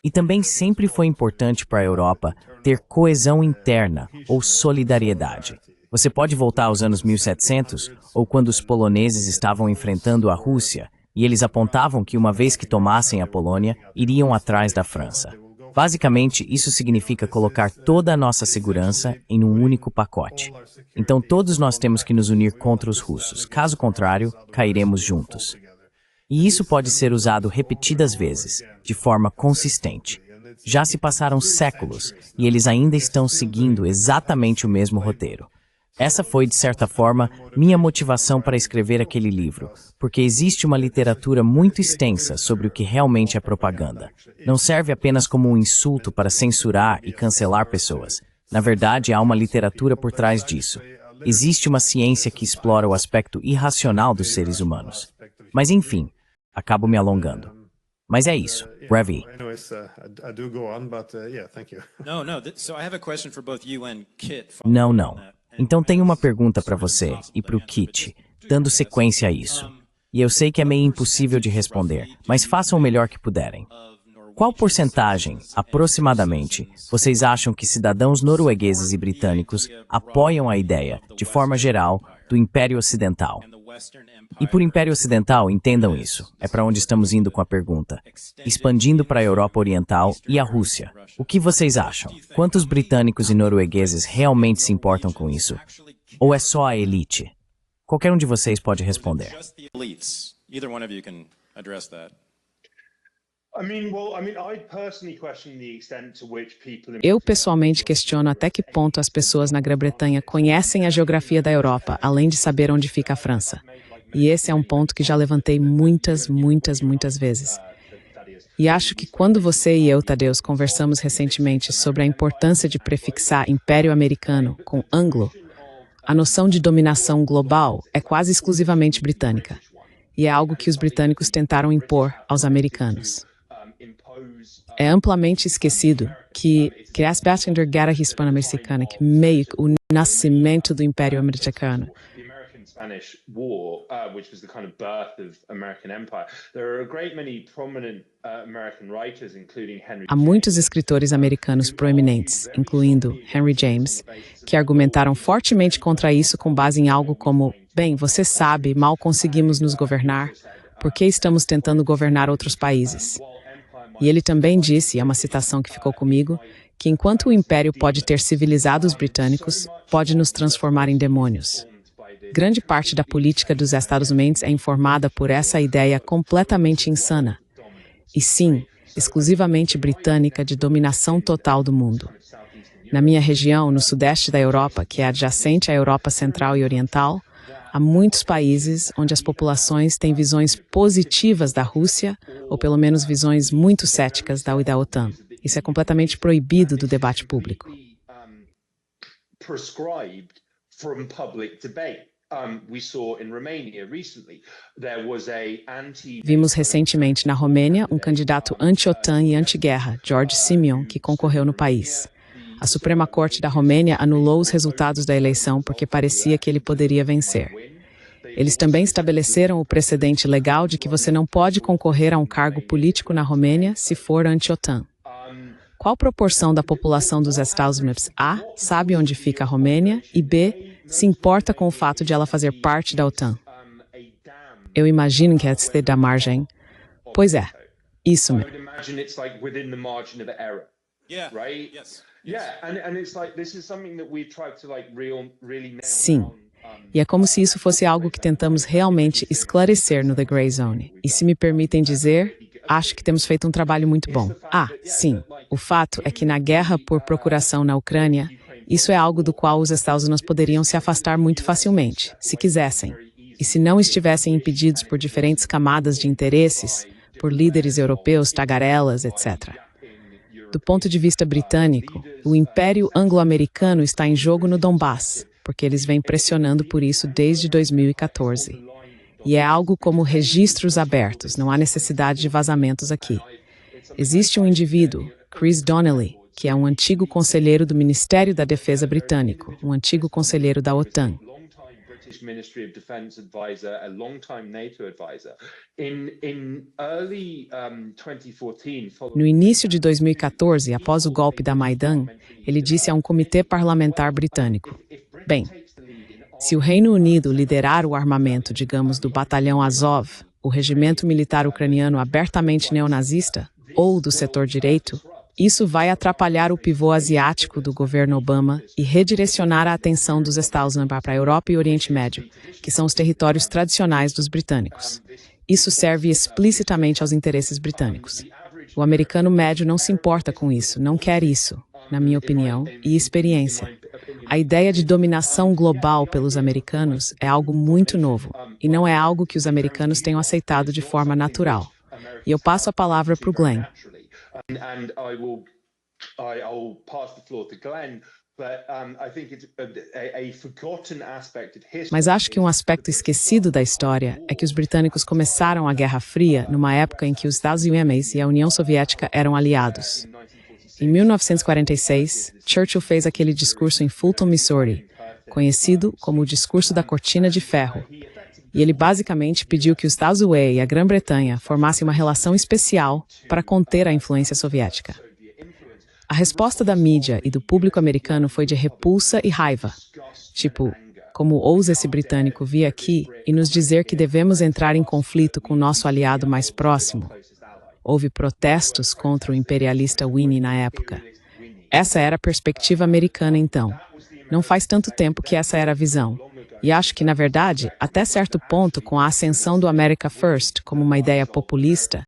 E também sempre foi importante para a Europa ter coesão interna ou solidariedade. Você pode voltar aos anos 1700 ou quando os poloneses estavam enfrentando a Rússia e eles apontavam que uma vez que tomassem a Polônia, iriam atrás da França. Basicamente, isso significa colocar toda a nossa segurança em um único pacote. Então todos nós temos que nos unir contra os russos, caso contrário, cairemos juntos. E isso pode ser usado repetidas vezes, de forma consistente. Já se passaram séculos e eles ainda estão seguindo exatamente o mesmo roteiro. Essa foi, de certa forma, minha motivação para escrever aquele livro, porque existe uma literatura muito extensa sobre o que realmente é propaganda. Não serve apenas como um insulto para censurar e cancelar pessoas. Na verdade, há uma literatura por trás disso. Existe uma ciência que explora o aspecto irracional dos seres humanos. Mas enfim, acabo me alongando. Mas é isso, Ravi. Não. Então tenho uma pergunta para você e para o Kit, dando sequência a isso. E eu sei que é meio impossível de responder, mas façam o melhor que puderem. Qual porcentagem, aproximadamente, vocês acham que cidadãos noruegueses e britânicos apoiam a ideia, de forma geral, do Império Ocidental? E por Império Ocidental, entendam isso. É para onde estamos indo com a pergunta. Expandindo para a Europa Oriental e a Rússia. O que vocês acham? Quantos britânicos e noruegueses realmente se importam com isso? Ou é só a elite? Qualquer um de vocês pode responder. Eu pessoalmente questiono até que ponto as pessoas na Grã-Bretanha conhecem a geografia da Europa, além de saber onde fica a França. E esse é um ponto que já levantei muitas vezes. E acho que quando você e eu, Tadeusz, conversamos recentemente sobre a importância de prefixar Império Americano com Anglo, a noção de dominação global é quase exclusivamente britânica. E é algo que os britânicos tentaram impor aos americanos. É amplamente esquecido que a Segunda Guerra Hispano-Americana, que meio que o nascimento do Império Americano. Há muitos escritores americanos proeminentes, incluindo Henry James, que argumentaram fortemente contra isso com base em algo como: bem, você sabe, mal conseguimos nos governar, por que estamos tentando governar outros países? E ele também disse, e é uma citação que ficou comigo, que enquanto o Império pode ter civilizado os britânicos, pode nos transformar em demônios. Grande parte da política dos Estados Unidos é informada por essa ideia completamente insana. E sim, exclusivamente britânica de dominação total do mundo. Na minha região, no sudeste da Europa, que é adjacente à Europa Central e Oriental, há muitos países onde as populações têm visões positivas da Rússia, ou pelo menos visões muito céticas da OTAN. Isso é completamente proibido do debate público. Vimos recentemente na Romênia um candidato anti-OTAN e anti-guerra, George Simeon, que concorreu no país. A Suprema Corte da Romênia anulou os resultados da eleição porque parecia que ele poderia vencer. Eles também estabeleceram o precedente legal de que você não pode concorrer a um cargo político na Romênia se for anti-OTAN. Qual proporção da população dos Estados Unidos A sabe onde fica a Romênia e B se importa com o fato de ela fazer parte da OTAN? Eu imagino que é da margem. Pois é, isso mesmo. Sim. E é como se isso fosse algo que tentamos realmente esclarecer no The Grey Zone. E se me permitem dizer, acho que temos feito um trabalho muito bom. Sim. O fato é que na guerra por procuração na Ucrânia, isso é algo do qual os Estados Unidos poderiam se afastar muito facilmente, se quisessem. E se não estivessem impedidos por diferentes camadas de interesses, por líderes europeus, tagarelas, etc. Do ponto de vista britânico, o Império Anglo-Americano está em jogo no Donbass, porque eles vêm pressionando por isso desde 2014. E é algo como registros abertos, não há necessidade de vazamentos aqui. Existe um indivíduo, Chris Donnelly, que é um antigo conselheiro do Ministério da Defesa britânico, um antigo conselheiro da OTAN. No início de 2014, após o golpe da Maidan, ele disse a um comitê parlamentar britânico: bem, se o Reino Unido liderar o armamento, digamos, do Batalhão Azov, o regimento militar ucraniano abertamente neonazista, ou do setor direito, isso vai atrapalhar o pivô asiático do governo Obama e redirecionar a atenção dos Estados Unidos para a Europa e Oriente Médio, que são os territórios tradicionais dos britânicos. Isso serve explicitamente aos interesses britânicos. O americano médio não se importa com isso, não quer isso, na minha opinião e experiência. A ideia de dominação global pelos americanos é algo muito novo, e não é algo que os americanos tenham aceitado de forma natural. E eu passo a palavra para o Glenn. Mas acho que um aspecto esquecido da história é que os britânicos começaram a Guerra Fria numa época em que os Estados Unidos e a União Soviética eram aliados. Em 1946, Churchill fez aquele discurso em Fulton, Missouri, conhecido como o Discurso da Cortina de Ferro. E ele basicamente pediu que os Estados Unidos e a Grã-Bretanha formassem uma relação especial para conter a influência soviética. A resposta da mídia e do público americano foi de repulsa e raiva. Tipo, como ousa esse britânico vir aqui e nos dizer que devemos entrar em conflito com nosso aliado mais próximo? Houve protestos contra o imperialista Winnie na época. Essa era a perspectiva americana então. Não faz tanto tempo que essa era a visão. E acho que, na verdade, até certo ponto, com a ascensão do America First como uma ideia populista,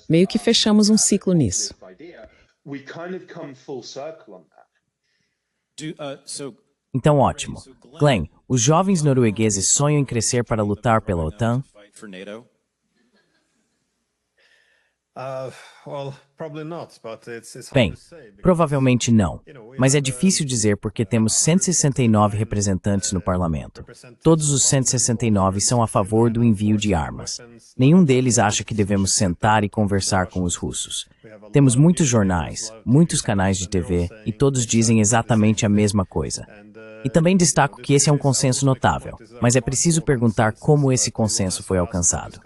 meio que fechamos um ciclo nisso. Então, ótimo. Glenn, os jovens noruegueses sonham em crescer para lutar pela OTAN? Bem, provavelmente não, mas é difícil dizer porque temos 169 representantes no parlamento. Todos os 169 são a favor do envio de armas. Nenhum deles acha que devemos sentar e conversar com os russos. Temos muitos jornais, muitos canais de TV e todos dizem exatamente a mesma coisa. E também destaco que esse é um consenso notável, mas é preciso perguntar como esse consenso foi alcançado.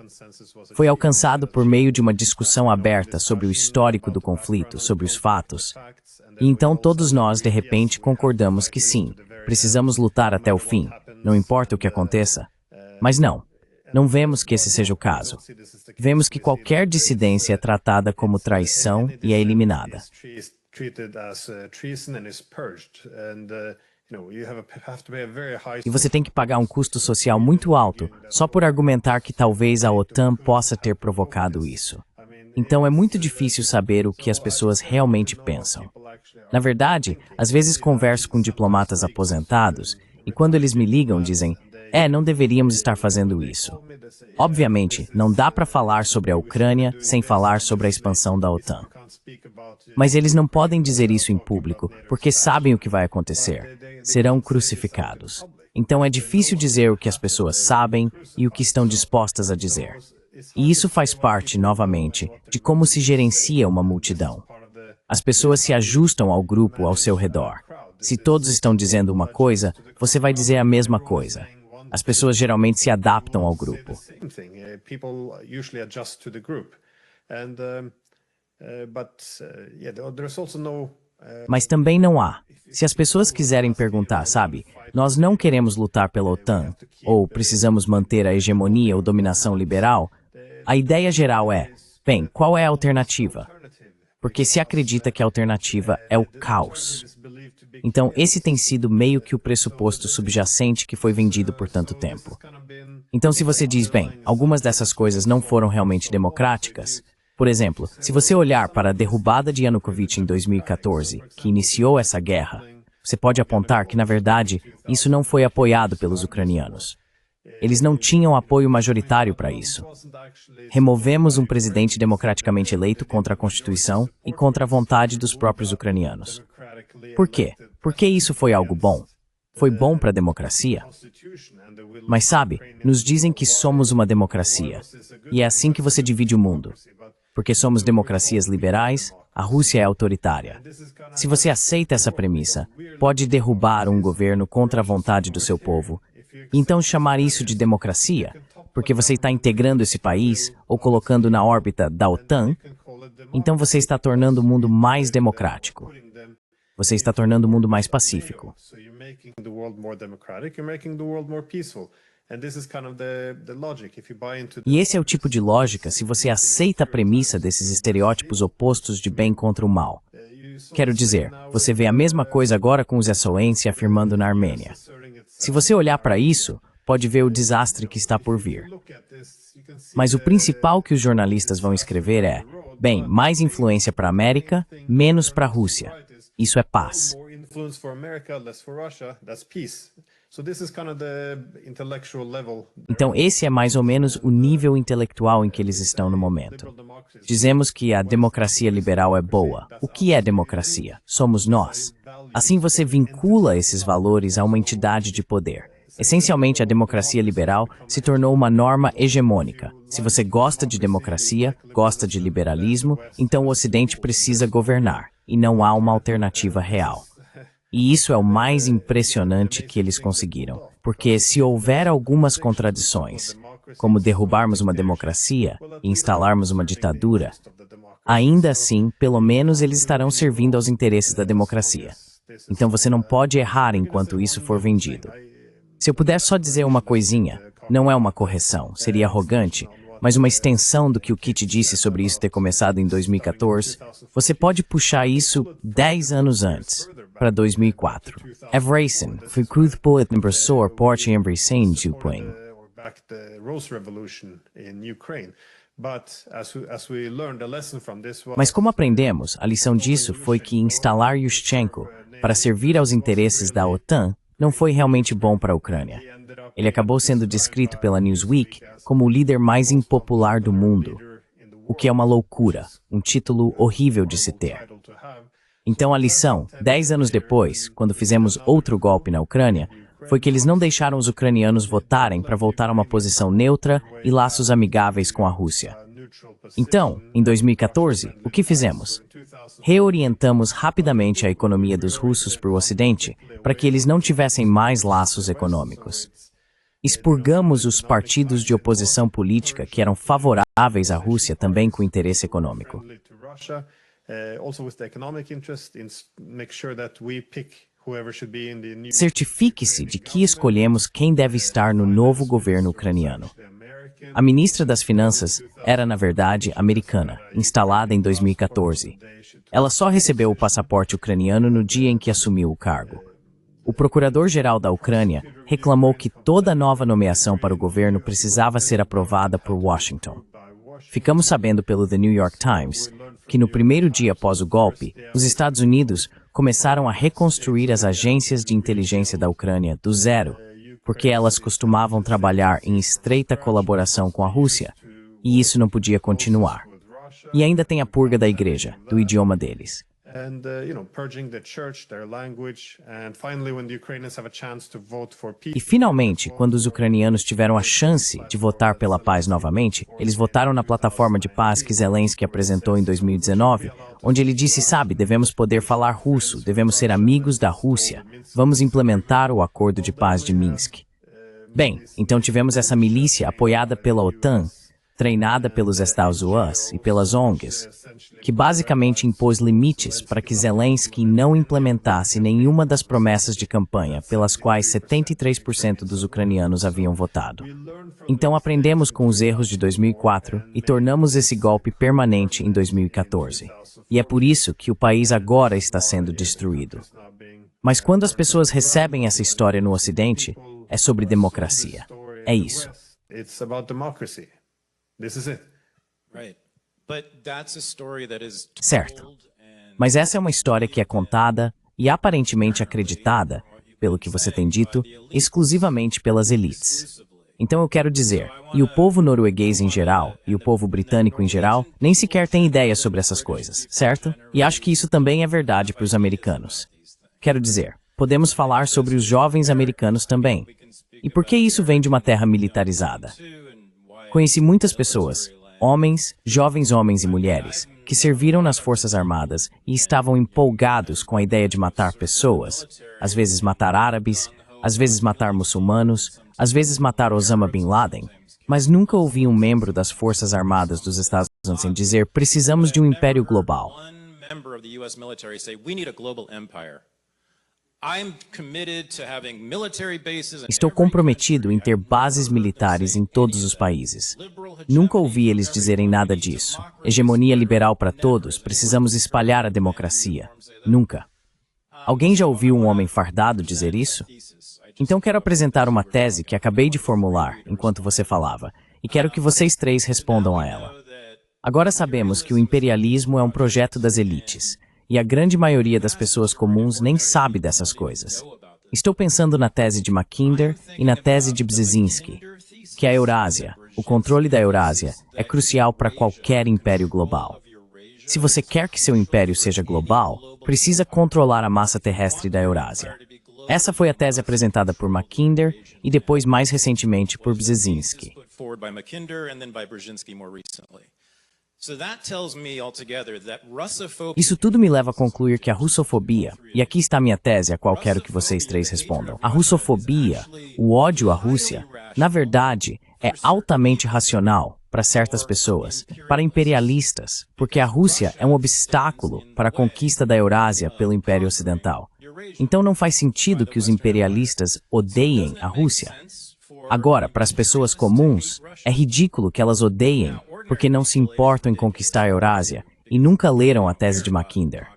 Foi alcançado por meio de uma discussão aberta sobre o histórico do conflito, sobre os fatos. E então todos nós, de repente, concordamos que sim, precisamos lutar até o fim, não importa o que aconteça. Mas não vemos que esse seja o caso. Vemos que qualquer dissidência é tratada como traição e é eliminada. E você tem que pagar um custo social muito alto só por argumentar que talvez a OTAN possa ter provocado isso. Então é muito difícil saber o que as pessoas realmente pensam. Na verdade, às vezes converso com diplomatas aposentados e quando eles me ligam dizem, não deveríamos estar fazendo isso. Obviamente, não dá para falar sobre a Ucrânia sem falar sobre a expansão da OTAN. Mas eles não podem dizer isso em público, porque sabem o que vai acontecer. Serão crucificados. Então é difícil dizer o que as pessoas sabem e o que estão dispostas a dizer. E isso faz parte, novamente, de como se gerencia uma multidão. As pessoas se ajustam ao grupo ao seu redor. Se todos estão dizendo uma coisa, você vai dizer a mesma coisa. As pessoas geralmente se adaptam ao grupo. Mas também não há. Se as pessoas quiserem perguntar, sabe, nós não queremos lutar pela OTAN, ou precisamos manter a hegemonia ou dominação liberal, a ideia geral é, bem, qual é a alternativa? Porque se acredita que a alternativa é o caos. Então, esse tem sido meio que o pressuposto subjacente que foi vendido por tanto tempo. Então, se você diz, bem, algumas dessas coisas não foram realmente democráticas, por exemplo, se você olhar para a derrubada de Yanukovych em 2014, que iniciou essa guerra, você pode apontar que, na verdade, isso não foi apoiado pelos ucranianos. Eles não tinham apoio majoritário para isso. Removemos um presidente democraticamente eleito contra a Constituição e contra a vontade dos próprios ucranianos. Por quê? Porque isso foi algo bom. Foi bom para a democracia. Mas sabe, nos dizem que somos uma democracia. E é assim que você divide o mundo. Porque somos democracias liberais, a Rússia é autoritária. Se você aceita essa premissa, pode derrubar um governo contra a vontade do seu povo. E então chamar isso de democracia, porque você está integrando esse país ou colocando na órbita da OTAN, então você está tornando o mundo mais democrático. Você está tornando o mundo mais pacífico. E esse é o tipo de lógica se você aceita a premissa desses estereótipos opostos de bem contra o mal. Quero dizer, você vê a mesma coisa agora com os SOS se afirmando na Armênia. Se você olhar para isso, pode ver o desastre que está por vir. Mas o principal que os jornalistas vão escrever é, bem, mais influência para a América, menos para a Rússia. Isso é paz. Então esse é mais ou menos o nível intelectual em que eles estão no momento. Dizemos que a democracia liberal é boa. O que é democracia? Somos nós. Assim você vincula esses valores a uma entidade de poder. Essencialmente, a democracia liberal se tornou uma norma hegemônica. Se você gosta de democracia, gosta de liberalismo, então o Ocidente precisa governar, e não há uma alternativa real. E isso é o mais impressionante que eles conseguiram, porque se houver algumas contradições, como derrubarmos uma democracia e instalarmos uma ditadura, ainda assim, pelo menos eles estarão servindo aos interesses da democracia. Então você não pode errar enquanto isso for vendido. Se eu puder só dizer uma coisinha, não é uma correção, seria arrogante, mas uma extensão do que o Kit disse sobre isso ter começado em 2014, você pode puxar isso 10 anos antes, para 2004. Everything foi cruz poet number soar porte em recém Ukraine. Mas como aprendemos, a lição disso foi que instalar Yushchenko para servir aos interesses da OTAN não foi realmente bom para a Ucrânia. Ele acabou sendo descrito pela Newsweek como o líder mais impopular do mundo, o que é uma loucura, um título horrível de se ter. Então a lição, 10 anos depois, quando fizemos outro golpe na Ucrânia, foi que eles não deixaram os ucranianos votarem para voltar a uma posição neutra e laços amigáveis com a Rússia. Então, em 2014, o que fizemos? Reorientamos rapidamente a economia dos russos para o Ocidente para que eles não tivessem mais laços econômicos. Expurgamos os partidos de oposição política que eram favoráveis à Rússia também com interesse econômico. Certifique-se de que escolhemos quem deve estar no novo governo ucraniano. A ministra das Finanças era, na verdade, americana, instalada em 2014. Ela só recebeu o passaporte ucraniano no dia em que assumiu o cargo. O procurador-geral da Ucrânia reclamou que toda nova nomeação para o governo precisava ser aprovada por Washington. Ficamos sabendo pelo The New York Times que no primeiro dia após o golpe, os Estados Unidos começaram a reconstruir as agências de inteligência da Ucrânia do zero, porque elas costumavam trabalhar em estreita colaboração com a Rússia, e isso não podia continuar. E ainda tem a purga da igreja, do idioma deles. E finalmente, quando os ucranianos tiveram a chance de votar pela paz novamente, eles votaram na plataforma de paz que Zelensky apresentou em 2019, onde ele disse, sabe, devemos poder falar russo, devemos ser amigos da Rússia, vamos implementar o acordo de paz de Minsk. Bem, então tivemos essa milícia apoiada pela OTAN, treinada pelos Estados Unidos e pelas ONGs, que basicamente impôs limites para que Zelensky não implementasse nenhuma das promessas de campanha pelas quais 73% dos ucranianos haviam votado. Então aprendemos com os erros de 2004 e tornamos esse golpe permanente em 2014. E é por isso que o país agora está sendo destruído. Mas quando as pessoas recebem essa história no Ocidente, é sobre democracia. É isso. Certo. Mas essa é uma história que é contada e aparentemente acreditada, pelo que você tem dito, exclusivamente pelas elites. Então eu quero dizer, e o povo norueguês em geral, e o povo britânico em geral, nem sequer tem ideia sobre essas coisas, certo? E acho que isso também é verdade para os americanos. Quero dizer, podemos falar sobre os jovens americanos também. E por que isso vem de uma terra militarizada? Conheci muitas pessoas, homens, jovens homens e mulheres, que serviram nas Forças Armadas e estavam empolgados com a ideia de matar pessoas, às vezes matar árabes, às vezes matar muçulmanos, às vezes matar Osama Bin Laden, mas nunca ouvi um membro das Forças Armadas dos Estados Unidos dizer precisamos de um império global. Estou comprometido em ter bases militares em todos os países. Nunca ouvi eles dizerem nada disso. Hegemonia liberal para todos, precisamos espalhar a democracia. Nunca. Alguém já ouviu um homem fardado dizer isso? Então quero apresentar uma tese que acabei de formular enquanto você falava, e quero que vocês três respondam a ela. Agora sabemos que o imperialismo é um projeto das elites. E a grande maioria das pessoas comuns nem sabe dessas coisas. Estou pensando na tese de Mackinder e na tese de Brzezinski, que a Eurásia, o controle da Eurásia, é crucial para qualquer império global. Se você quer que seu império seja global, precisa controlar a massa terrestre da Eurásia. Essa foi a tese apresentada por Mackinder e depois mais recentemente por Brzezinski. Isso tudo me leva a concluir que a russofobia, e aqui está minha tese a qual quero que vocês três respondam, a russofobia, o ódio à Rússia, na verdade, é altamente racional para certas pessoas, para imperialistas, porque a Rússia é um obstáculo para a conquista da Eurásia pelo Império Ocidental. Então não faz sentido que os imperialistas odeiem a Rússia. Agora, para as pessoas comuns, é ridículo que elas odeiem, porque não se importam em conquistar a Eurásia e nunca leram a tese de Mackinder.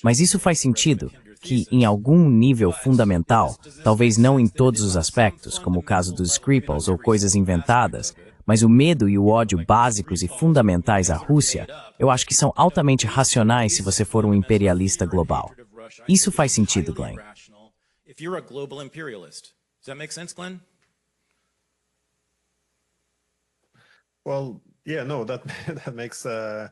Mas isso faz sentido que, em algum nível fundamental, talvez não em todos os aspectos, como o caso dos Skripals ou coisas inventadas, mas o medo e o ódio básicos e fundamentais à Rússia, eu acho que são altamente racionais se você for um imperialista global. Isso faz sentido, Glenn.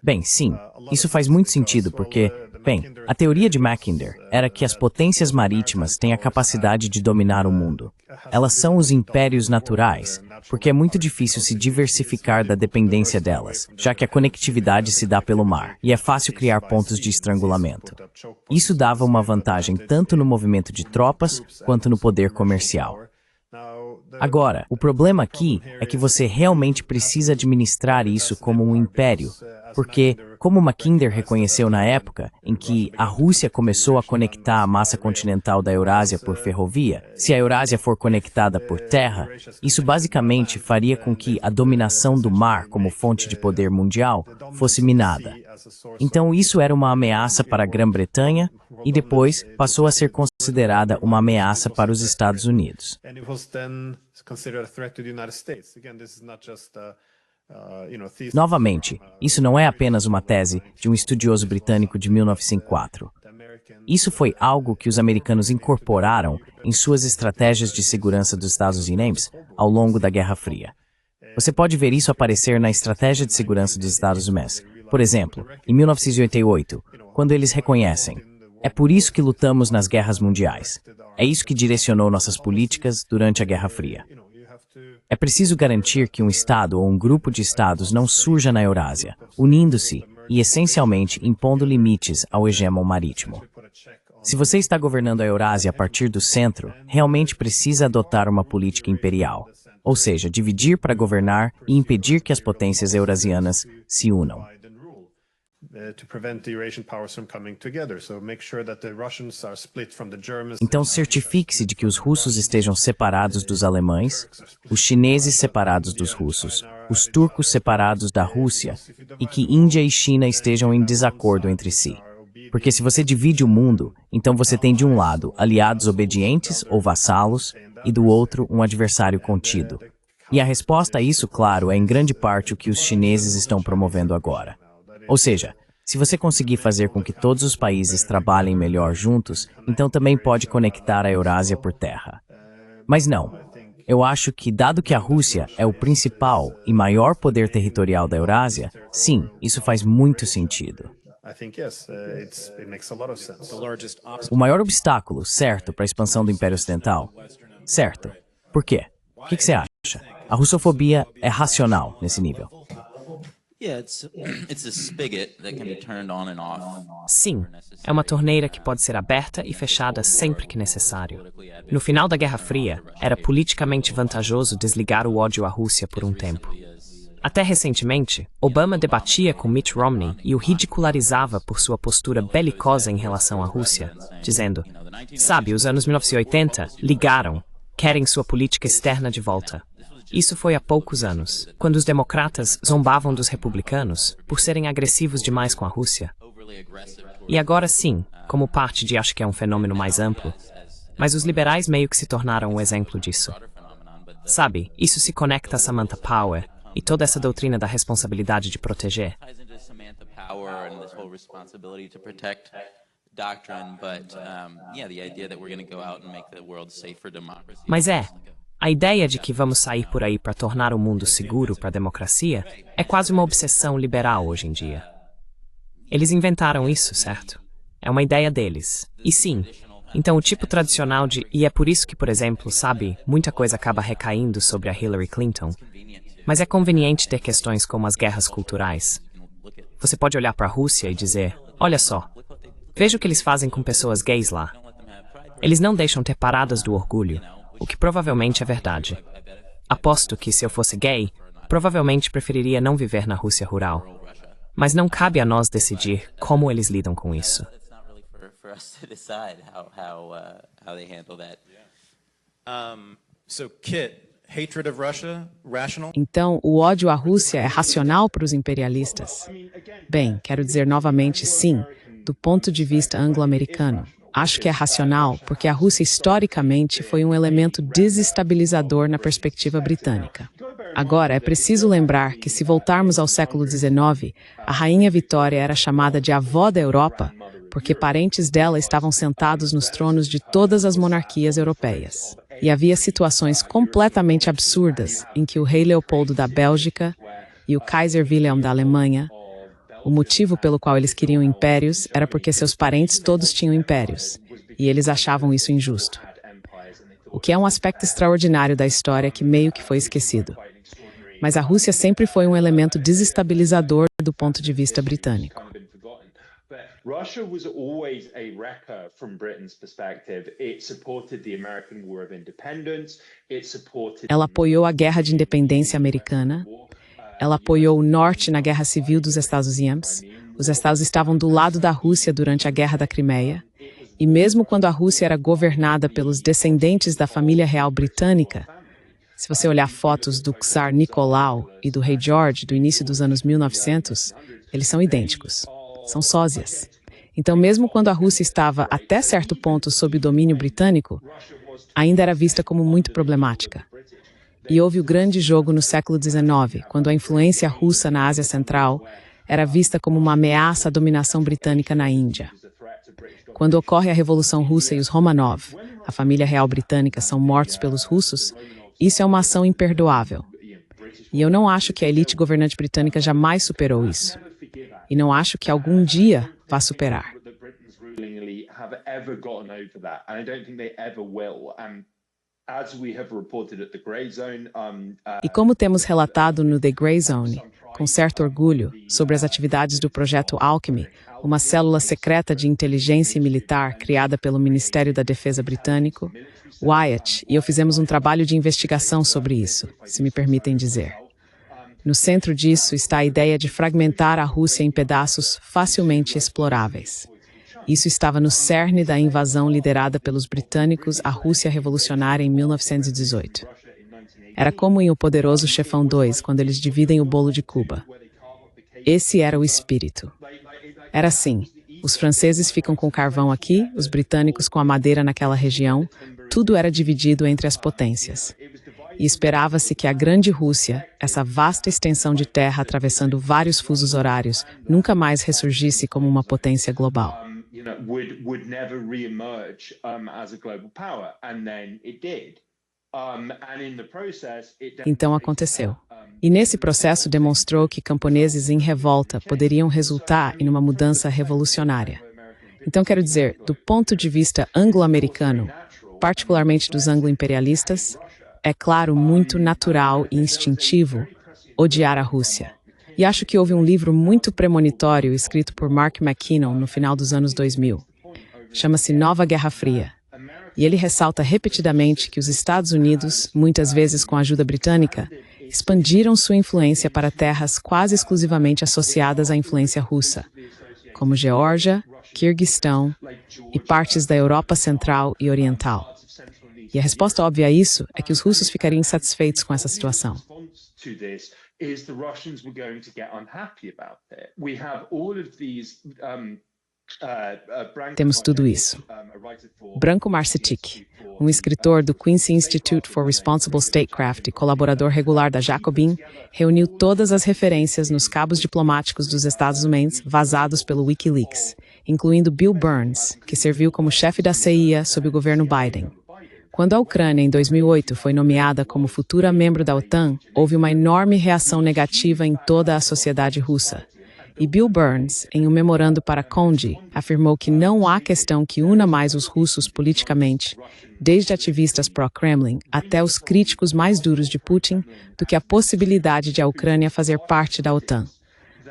Bem, sim, isso faz muito sentido porque, bem, a teoria de Mackinder era que as potências marítimas têm a capacidade de dominar o mundo. Elas são os impérios naturais, porque é muito difícil se diversificar da dependência delas, já que a conectividade se dá pelo mar, e é fácil criar pontos de estrangulamento. Isso dava uma vantagem tanto no movimento de tropas quanto no poder comercial. Agora, o problema aqui é que você realmente precisa administrar isso como um império, porque, como Mackinder reconheceu na época em que a Rússia começou a conectar a massa continental da Eurásia por ferrovia, se a Eurásia for conectada por terra, isso basicamente faria com que a dominação do mar como fonte de poder mundial fosse minada. Então isso era uma ameaça para a Grã-Bretanha e depois passou a ser considerada uma ameaça para os Estados Unidos. Novamente, isso não é apenas uma tese de um estudioso britânico de 1904. Isso foi algo que os americanos incorporaram em suas estratégias de segurança dos Estados Unidos ao longo da Guerra Fria. Você pode ver isso aparecer na estratégia de segurança dos Estados Unidos. Por exemplo, em 1988, quando eles reconhecem: é por isso que lutamos nas guerras mundiais. É isso que direcionou nossas políticas durante a Guerra Fria. É preciso garantir que um Estado ou um grupo de Estados não surja na Eurásia, unindo-se e, essencialmente, impondo limites ao hegemon marítimo. Se você está governando a Eurásia a partir do centro, realmente precisa adotar uma política imperial, ou seja, dividir para governar e impedir que as potências eurasianas se unam. Então certifique-se de que os russos estejam separados dos alemães, os chineses separados dos russos, os turcos separados da Rússia e que Índia e China estejam em desacordo entre si. Porque se você divide o mundo, então você tem de um lado aliados obedientes ou vassalos e do outro um adversário contido. E a resposta a isso, claro, é em grande parte o que os chineses estão promovendo agora. Ou seja, se você conseguir fazer com que todos os países trabalhem melhor juntos, então também pode conectar a Eurásia por terra. Mas não. Eu acho que, dado que a Rússia é o principal e maior poder territorial da Eurásia, sim, isso faz muito sentido. O maior obstáculo, certo, para a expansão do Império Ocidental? Certo. Por quê? O que você acha? A russofobia é racional nesse nível. Sim, é uma torneira que pode ser aberta e fechada sempre que necessário. No final da Guerra Fria, era politicamente vantajoso desligar o ódio à Rússia por um tempo. Até recentemente, Obama debatia com Mitt Romney e o ridicularizava por sua postura belicosa em relação à Rússia, dizendo: sabe, os anos 1980 ligaram, querem sua política externa de volta. Isso foi há poucos anos, quando os democratas zombavam dos republicanos por serem agressivos demais com a Rússia. E agora sim, como parte de acho que é um fenômeno mais amplo, mas os liberais meio que se tornaram o exemplo disso. Sabe, isso se conecta a Samantha Power e toda essa doutrina da responsabilidade de proteger. Mas a ideia de que vamos sair por aí para tornar o mundo seguro para a democracia é quase uma obsessão liberal hoje em dia. Eles inventaram isso, certo? É uma ideia deles. E sim, então o tipo tradicional de... E é por isso que, por exemplo, sabe, muita coisa acaba recaindo sobre a Hillary Clinton. Mas é conveniente ter questões como as guerras culturais. Você pode olhar para a Rússia e dizer: olha só, veja o que eles fazem com pessoas gays lá. Eles não deixam ter paradas do orgulho. O que provavelmente é verdade. Aposto que, se eu fosse gay, provavelmente preferiria não viver na Rússia rural. Mas não cabe a nós decidir como eles lidam com isso. for us to decide how they handle that. So, Kit, hatred of Russia, rational? Então, o ódio à Rússia é racional para os imperialistas? Bem, quero dizer novamente sim, do ponto de vista anglo-americano. Acho que é racional porque a Rússia historicamente foi um elemento desestabilizador na perspectiva britânica. Agora, é preciso lembrar que se voltarmos ao século XIX, a Rainha Vitória era chamada de avó da Europa porque parentes dela estavam sentados nos tronos de todas as monarquias europeias. E havia situações completamente absurdas em que o rei Leopoldo da Bélgica e o Kaiser Wilhelm da Alemanha, o motivo pelo qual eles queriam impérios era porque seus parentes todos tinham impérios, e eles achavam isso injusto. O que é um aspecto extraordinário da história que meio que foi esquecido. Mas a Rússia sempre foi um elemento desestabilizador do ponto de vista britânico. Russia was always a wrecker from Britain's perspective. It supported the American War of Independence. It supported. Ela apoiou a Guerra de Independência Americana. Ela apoiou o Norte na Guerra Civil dos Estados Unidos. Os Estados estavam do lado da Rússia durante a Guerra da Crimeia. E mesmo quando a Rússia era governada pelos descendentes da família real britânica, se você olhar fotos do Tsar Nicolau e do Rei George do início dos anos 1900, eles são idênticos. São sósias. Então, mesmo quando a Rússia estava até certo ponto sob o domínio britânico, ainda era vista como muito problemática. E houve o grande jogo no século XIX, quando a influência russa na Ásia Central era vista como uma ameaça à dominação britânica na Índia. Quando ocorre a Revolução Russa e os Romanov, a família real britânica, são mortos pelos russos, isso é uma ação imperdoável. E eu não acho que a elite governante britânica jamais superou isso. E não acho que algum dia vá superar. E como temos relatado no The Grey Zone, com certo orgulho, sobre as atividades do Projeto Alchemy, uma célula secreta de inteligência militar criada pelo Ministério da Defesa britânico, Wyatt e eu fizemos um trabalho de investigação sobre isso, se me permitem dizer. No centro disso está a ideia de fragmentar a Rússia em pedaços facilmente exploráveis. Isso estava no cerne da invasão liderada pelos britânicos à Rússia revolucionária em 1918. Era como em O Poderoso Chefão 2, quando eles dividem o bolo de Cuba. Esse era o espírito. Era assim, os franceses ficam com carvão aqui, os britânicos com a madeira naquela região, tudo era dividido entre as potências. E esperava-se que a Grande Rússia, essa vasta extensão de terra atravessando vários fusos horários, nunca mais ressurgisse como uma potência global. Então aconteceu. E nesse processo demonstrou que camponeses em revolta poderiam resultar em uma mudança revolucionária. Então quero dizer, do ponto de vista anglo-americano, particularmente dos anglo-imperialistas, é claro, muito natural e instintivo odiar a Rússia. E acho que houve um livro muito premonitório escrito por Mark McKinnon no final dos anos 2000. Chama-se Nova Guerra Fria. E ele ressalta repetidamente que os Estados Unidos, muitas vezes com a ajuda britânica, expandiram sua influência para terras quase exclusivamente associadas à influência russa, como Geórgia, Quirguistão e partes da Europa Central e Oriental. E a resposta óbvia a isso é que os russos ficariam insatisfeitos com essa situação. Temos tudo isso. Branko Marcetic, um escritor do Quincy Institute for Responsible Statecraft e colaborador regular da Jacobin, reuniu todas as referências nos cabos diplomáticos dos Estados Unidos vazados pelo Wikileaks, incluindo Bill Burns, que serviu como chefe da CIA sob o governo Biden. Quando a Ucrânia, em 2008, foi nomeada como futura membro da OTAN, houve uma enorme reação negativa em toda a sociedade russa. E Bill Burns, em um memorando para Conde, afirmou que não há questão que una mais os russos politicamente, desde ativistas pró-Kremlin até os críticos mais duros de Putin, do que a possibilidade de a Ucrânia fazer parte da OTAN.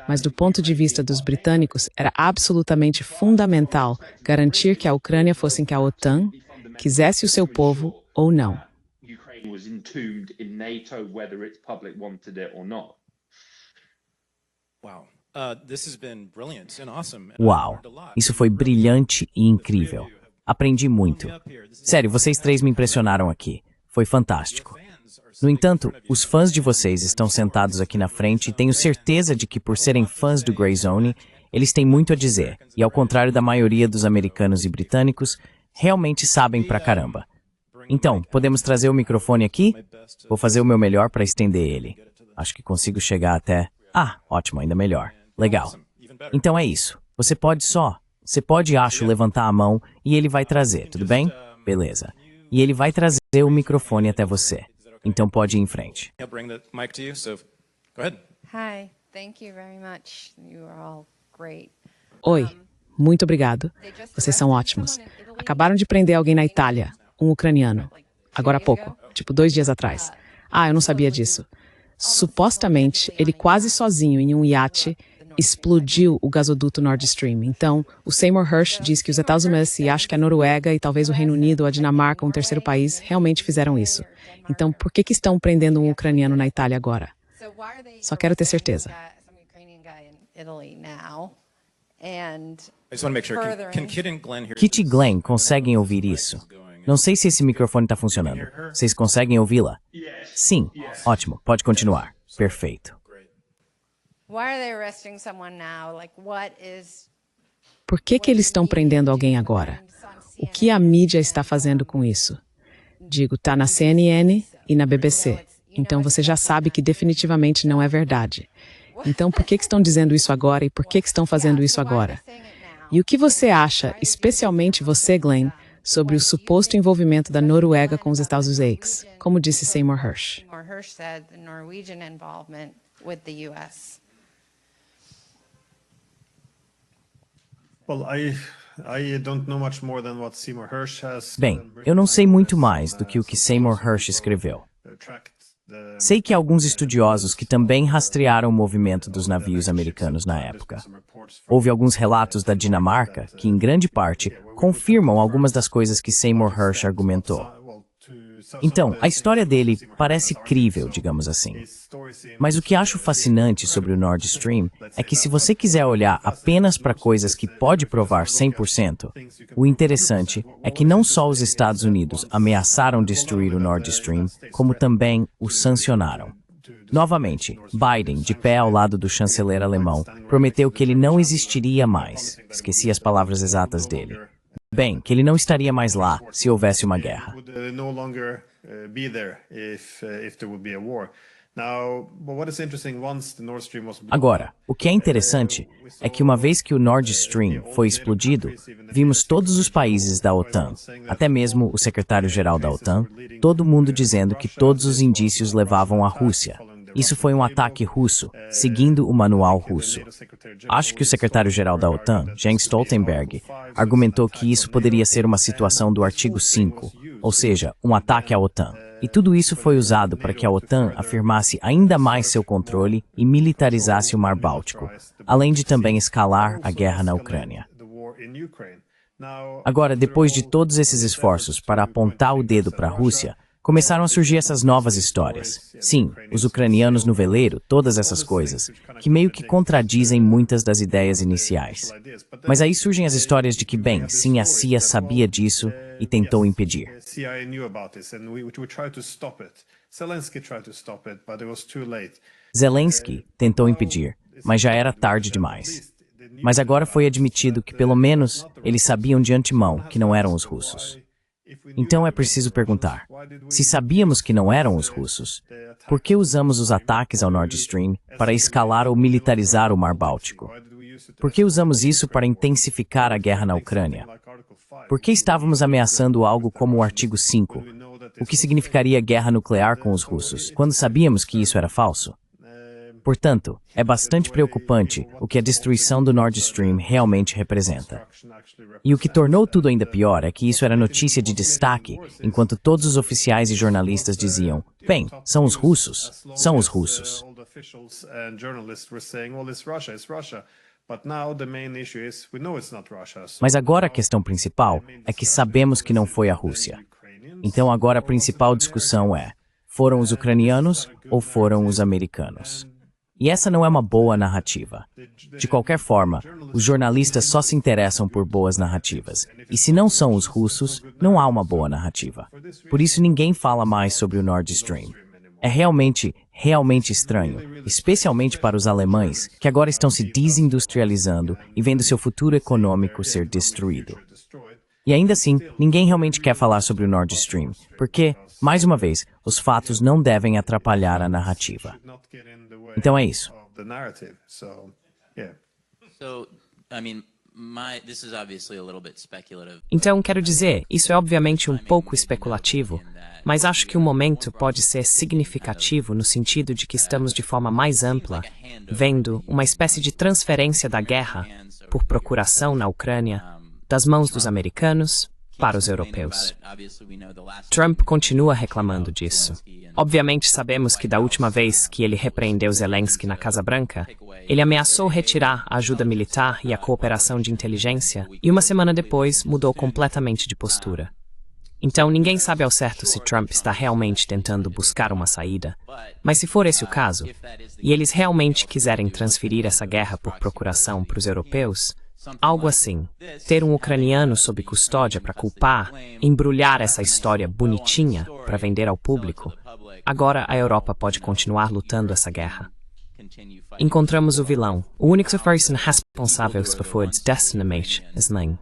Mas do ponto de vista dos britânicos, era absolutamente fundamental garantir que a Ucrânia fosse em que a OTAN quisesse o seu povo ou não. Uau, isso foi brilhante e incrível. Aprendi muito. Sério, vocês três me impressionaram aqui. Foi fantástico. No entanto, os fãs de vocês estão sentados aqui na frente e tenho certeza de que, por serem fãs do Grey Zone, eles têm muito a dizer, e ao contrário da maioria dos americanos e britânicos, realmente sabem pra caramba. Então, podemos trazer o microfone aqui? Vou fazer o meu melhor para estender ele. Acho que consigo chegar até... Ah, ótimo, ainda melhor. Legal. Então é isso. Você pode, acho, levantar a mão e ele vai trazer, tudo bem? Beleza. E ele vai trazer o microfone até você. Então pode ir em frente. Hi, thank you very much. You are all great. Oi, muito obrigado. Vocês são ótimos. Acabaram de prender alguém na Itália, um ucraniano. Agora há pouco, tipo 2 dias atrás. Ah, eu não sabia disso. Supostamente, ele quase sozinho em um iate explodiu o gasoduto Nord Stream. Então, o Seymour Hersh diz que os Estados Unidos e acho que a Noruega e talvez o Reino Unido ou a Dinamarca, um terceiro país, realmente fizeram isso. Então, por que estão prendendo um ucraniano na Itália agora? Só quero ter certeza. Kit e Glenn conseguem ouvir isso? Não sei se esse microfone está funcionando. Vocês conseguem ouvi-la? Sim. Ótimo. Pode continuar. Perfeito. Por que eles estão prendendo alguém agora? O que a mídia está fazendo com isso? Digo, tá na CNN e na BBC. Então você já sabe que definitivamente não é verdade. Então por que estão dizendo isso agora e por que estão fazendo isso agora? E o que você acha, especialmente você, Glenn, sobre o suposto envolvimento da Noruega com os Estados Unidos, como disse Seymour Hersh? Bem, eu não sei muito mais do que o que Seymour Hersh escreveu. Sei que há alguns estudiosos que também rastrearam o movimento dos navios americanos na época. Houve alguns relatos da Dinamarca que, em grande parte, confirmam algumas das coisas que Seymour Hersh argumentou. Então, a história dele parece crível, digamos assim. Mas o que acho fascinante sobre o Nord Stream é que se você quiser olhar apenas para coisas que pode provar 100%, o interessante é que não só os Estados Unidos ameaçaram destruir o Nord Stream, como também o sancionaram. Novamente, Biden, de pé ao lado do chanceler alemão, prometeu que ele não existiria mais. Esqueci as palavras exatas dele. Bem, que ele não estaria mais lá se houvesse uma guerra. Agora, o que é interessante é que uma vez que o Nord Stream foi explodido, vimos todos os países da OTAN, até mesmo o secretário-geral da OTAN, todo mundo dizendo que todos os indícios levavam à Rússia. Isso foi um ataque russo, seguindo o manual russo. Acho que o secretário-geral da OTAN, Jens Stoltenberg, argumentou que isso poderia ser uma situação do artigo 5, ou seja, um ataque à OTAN. E tudo isso foi usado para que a OTAN afirmasse ainda mais seu controle e militarizasse o Mar Báltico, além de também escalar a guerra na Ucrânia. Agora, depois de todos esses esforços para apontar o dedo para a Rússia, começaram a surgir essas novas histórias. Sim, os ucranianos no veleiro, todas essas coisas, que meio que contradizem muitas das ideias iniciais. Mas aí surgem as histórias de que, bem, sim, a CIA sabia disso e tentou impedir. Zelensky tentou impedir, mas já era tarde demais. Mas agora foi admitido que, pelo menos, eles sabiam de antemão que não eram os russos. Então é preciso perguntar, se sabíamos que não eram os russos, por que usamos os ataques ao Nord Stream para escalar ou militarizar o Mar Báltico? Por que usamos isso para intensificar a guerra na Ucrânia? Por que estávamos ameaçando algo como o artigo 5, o que significaria guerra nuclear com os russos, quando sabíamos que isso era falso? Portanto, é bastante preocupante o que a destruição do Nord Stream realmente representa. E o que tornou tudo ainda pior é que isso era notícia de destaque, enquanto todos os oficiais e jornalistas diziam, bem, são os russos, são os russos. Mas agora a questão principal é que sabemos que não foi a Rússia. Então agora a principal discussão é, foram os ucranianos ou foram os americanos? E essa não é uma boa narrativa. De qualquer forma, os jornalistas só se interessam por boas narrativas. E se não são os russos, não há uma boa narrativa. Por isso ninguém fala mais sobre o Nord Stream. É realmente estranho, especialmente para os alemães, que agora estão se desindustrializando e vendo seu futuro econômico ser destruído. E ainda assim, ninguém realmente quer falar sobre o Nord Stream, porque, mais uma vez, os fatos não devem atrapalhar a narrativa. Então é isso. Então, quero dizer, isso é obviamente um pouco especulativo, mas acho que o momento pode ser significativo no sentido de que estamos de forma mais ampla vendo uma espécie de transferência da guerra, por procuração na Ucrânia, das mãos dos americanos para os europeus. Trump continua reclamando disso. Obviamente sabemos que da última vez que ele repreendeu Zelensky na Casa Branca, ele ameaçou retirar a ajuda militar e a cooperação de inteligência e uma semana depois mudou completamente de postura. Então ninguém sabe ao certo se Trump está realmente tentando buscar uma saída, mas se for esse o caso, e eles realmente quiserem transferir essa guerra por procuração para os europeus, algo assim, ter um ucraniano sob custódia para culpar, embrulhar essa história bonitinha para vender ao público, agora a Europa pode continuar lutando essa guerra. Encontramos o vilão, o único person responsável por decimar Islam.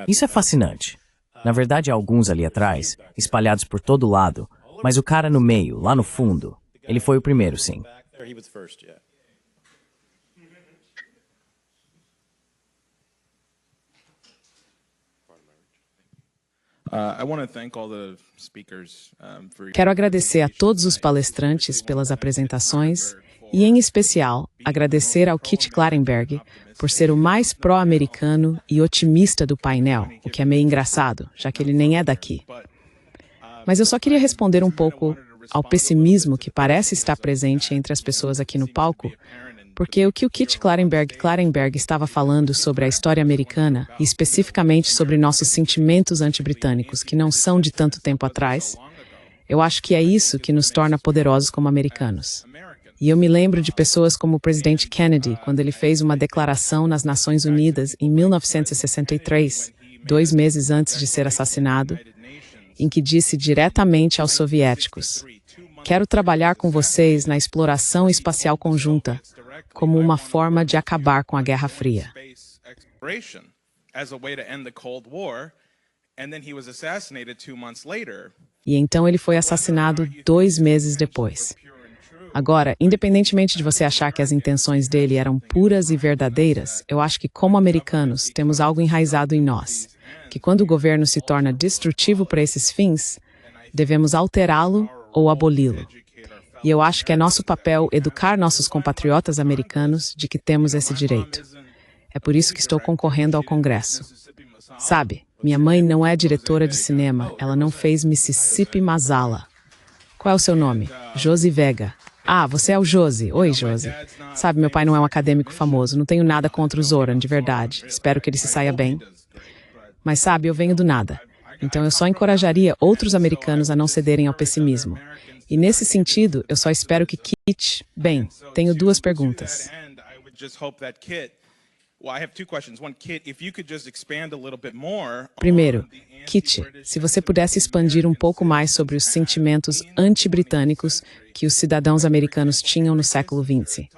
Isso é fascinante. Na verdade, há alguns ali atrás, espalhados por todo lado, mas o cara no meio, lá no fundo, ele foi o primeiro, sim. He was first, yeah. Quero agradecer a todos os palestrantes pelas apresentações e, em especial, agradecer ao Kit Klarenberg por ser o mais pró-americano e otimista do painel, o que é meio engraçado, já que ele nem é daqui. Mas eu só queria responder um pouco ao pessimismo que parece estar presente entre as pessoas aqui no palco, porque o que o Kit Klarenberg estava falando sobre a história americana, e especificamente sobre nossos sentimentos anti-britânicos, que não são de tanto tempo atrás, eu acho que é isso que nos torna poderosos como americanos. E eu me lembro de pessoas como o presidente Kennedy, quando ele fez uma declaração nas Nações Unidas em 1963, 2 meses antes de ser assassinado, em que disse diretamente aos soviéticos: "Quero trabalhar com vocês na exploração espacial conjunta, como uma forma de acabar com a Guerra Fria." E então ele foi assassinado 2 meses depois. Agora, independentemente de você achar que as intenções dele eram puras e verdadeiras, eu acho que, como americanos, temos algo enraizado em nós, que quando o governo se torna destrutivo para esses fins, devemos alterá-lo ou aboli-lo. E eu acho que é nosso papel educar nossos compatriotas americanos de que temos esse direito. É por isso que estou concorrendo ao Congresso. Sabe, minha mãe não é diretora de cinema, ela não fez Mississippi Masala. Qual é o seu nome? Josi Vega. Ah, você é o Josi. Oi, Josi. Sabe, meu pai não é um acadêmico famoso, não tenho nada contra o Zoran, de verdade. Espero que ele se saia bem. Mas sabe, eu venho do nada. Então eu só encorajaria outros americanos a não cederem ao pessimismo. E nesse sentido, eu só espero que Kit... Bem, tenho 2 perguntas. Primeiro, Kit, se você pudesse expandir um pouco mais sobre os sentimentos anti-britânicos que os cidadãos americanos tinham no século XX.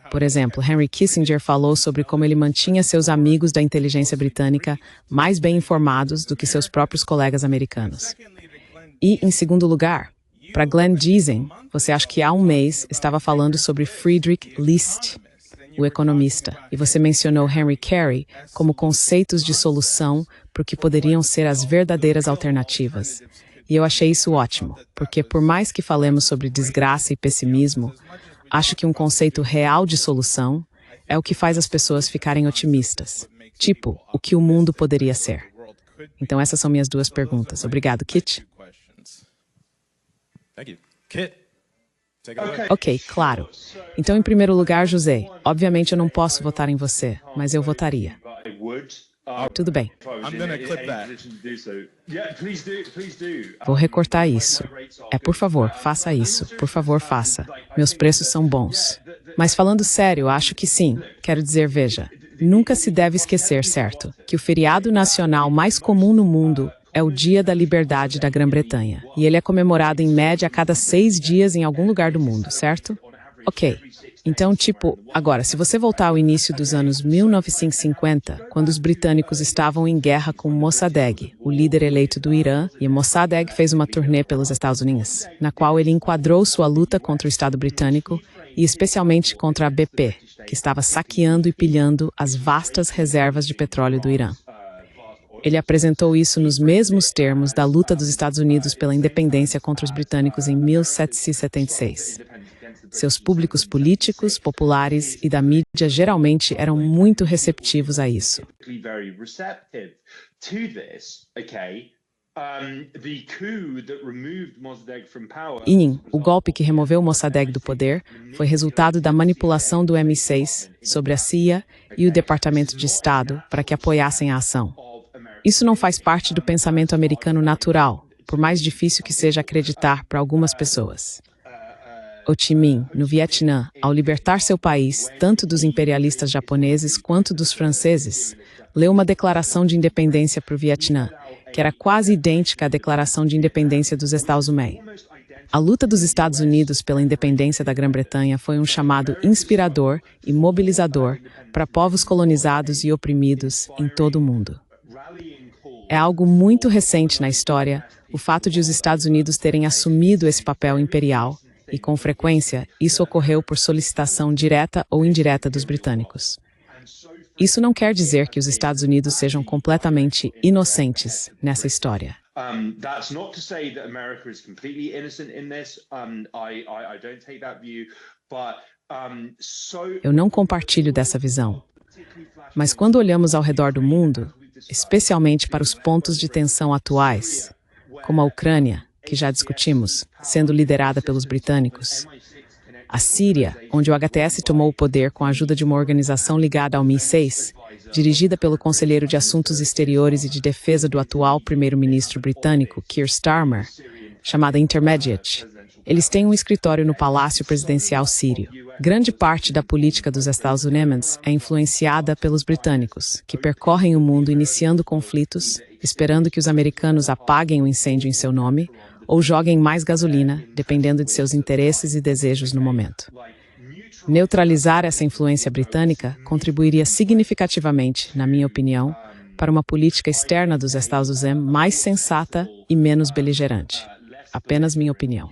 Por exemplo, Henry Kissinger falou sobre como ele mantinha seus amigos da inteligência britânica mais bem informados do que seus próprios colegas americanos. E, em segundo lugar, para Glenn Giesen, você acha que há um mês estava falando sobre Friedrich List, o economista, e você mencionou Henry Carey como conceitos de solução para o que poderiam ser as verdadeiras alternativas. E eu achei isso ótimo, porque por mais que falemos sobre desgraça e pessimismo, acho que um conceito real de solução é o que faz as pessoas ficarem otimistas. Tipo, o que o mundo poderia ser. Então essas são minhas 2 perguntas. Obrigado, Kit. Ok, claro. Então, em primeiro lugar, José, obviamente eu não posso votar em você, mas eu votaria. Tudo bem. Vou recortar isso. Por favor, faça isso. Por favor, faça. Meus preços são bons. Mas falando sério, acho que sim. Quero dizer, veja, nunca se deve esquecer, certo, que o feriado nacional mais comum no mundo é o Dia da Liberdade da Grã-Bretanha. E ele é comemorado em média a cada 6 dias em algum lugar do mundo, certo? Ok. Então, agora, se você voltar ao início dos anos 1950, quando os britânicos estavam em guerra com Mossadegh, o líder eleito do Irã, e Mossadegh fez uma turnê pelos Estados Unidos, na qual ele enquadrou sua luta contra o Estado britânico e especialmente contra a BP, que estava saqueando e pilhando as vastas reservas de petróleo do Irã. Ele apresentou isso nos mesmos termos da luta dos Estados Unidos pela independência contra os britânicos em 1776. Seus públicos políticos, populares e da mídia geralmente eram muito receptivos a isso. O golpe que removeu Mossadegh do poder foi resultado da manipulação do MI6 sobre a CIA e o Departamento de Estado para que apoiassem a ação. Isso não faz parte do pensamento americano natural, por mais difícil que seja acreditar para algumas pessoas. Ho Chi Minh, no Vietnã, ao libertar seu país, tanto dos imperialistas japoneses quanto dos franceses, leu uma declaração de independência para o Vietnã, que era quase idêntica à declaração de independência dos Estados Unidos. A luta dos Estados Unidos pela independência da Grã-Bretanha foi um chamado inspirador e mobilizador para povos colonizados e oprimidos em todo o mundo. É algo muito recente na história o fato de os Estados Unidos terem assumido esse papel imperial, e com frequência isso ocorreu por solicitação direta ou indireta dos britânicos. Isso não quer dizer que os Estados Unidos sejam completamente inocentes nessa história. That's not to say that America is completely innocent in this. I don't take that view, but Eu não compartilho dessa visão. Mas quando olhamos ao redor do mundo, especialmente para os pontos de tensão atuais, como a Ucrânia, que já discutimos, sendo liderada pelos britânicos, a Síria, onde o HTS tomou o poder com a ajuda de uma organização ligada ao MI6, dirigida pelo conselheiro de Assuntos Exteriores e de Defesa do atual primeiro-ministro britânico, Keir Starmer, chamada Intermediate. Eles têm um escritório no Palácio Presidencial Sírio. Grande parte da política dos Estados Unidos é influenciada pelos britânicos, que percorrem o mundo iniciando conflitos, esperando que os americanos apaguem o incêndio em seu nome, ou joguem mais gasolina, dependendo de seus interesses e desejos no momento. Neutralizar essa influência britânica contribuiria significativamente, na minha opinião, para uma política externa dos Estados Unidos mais sensata e menos beligerante. Apenas minha opinião.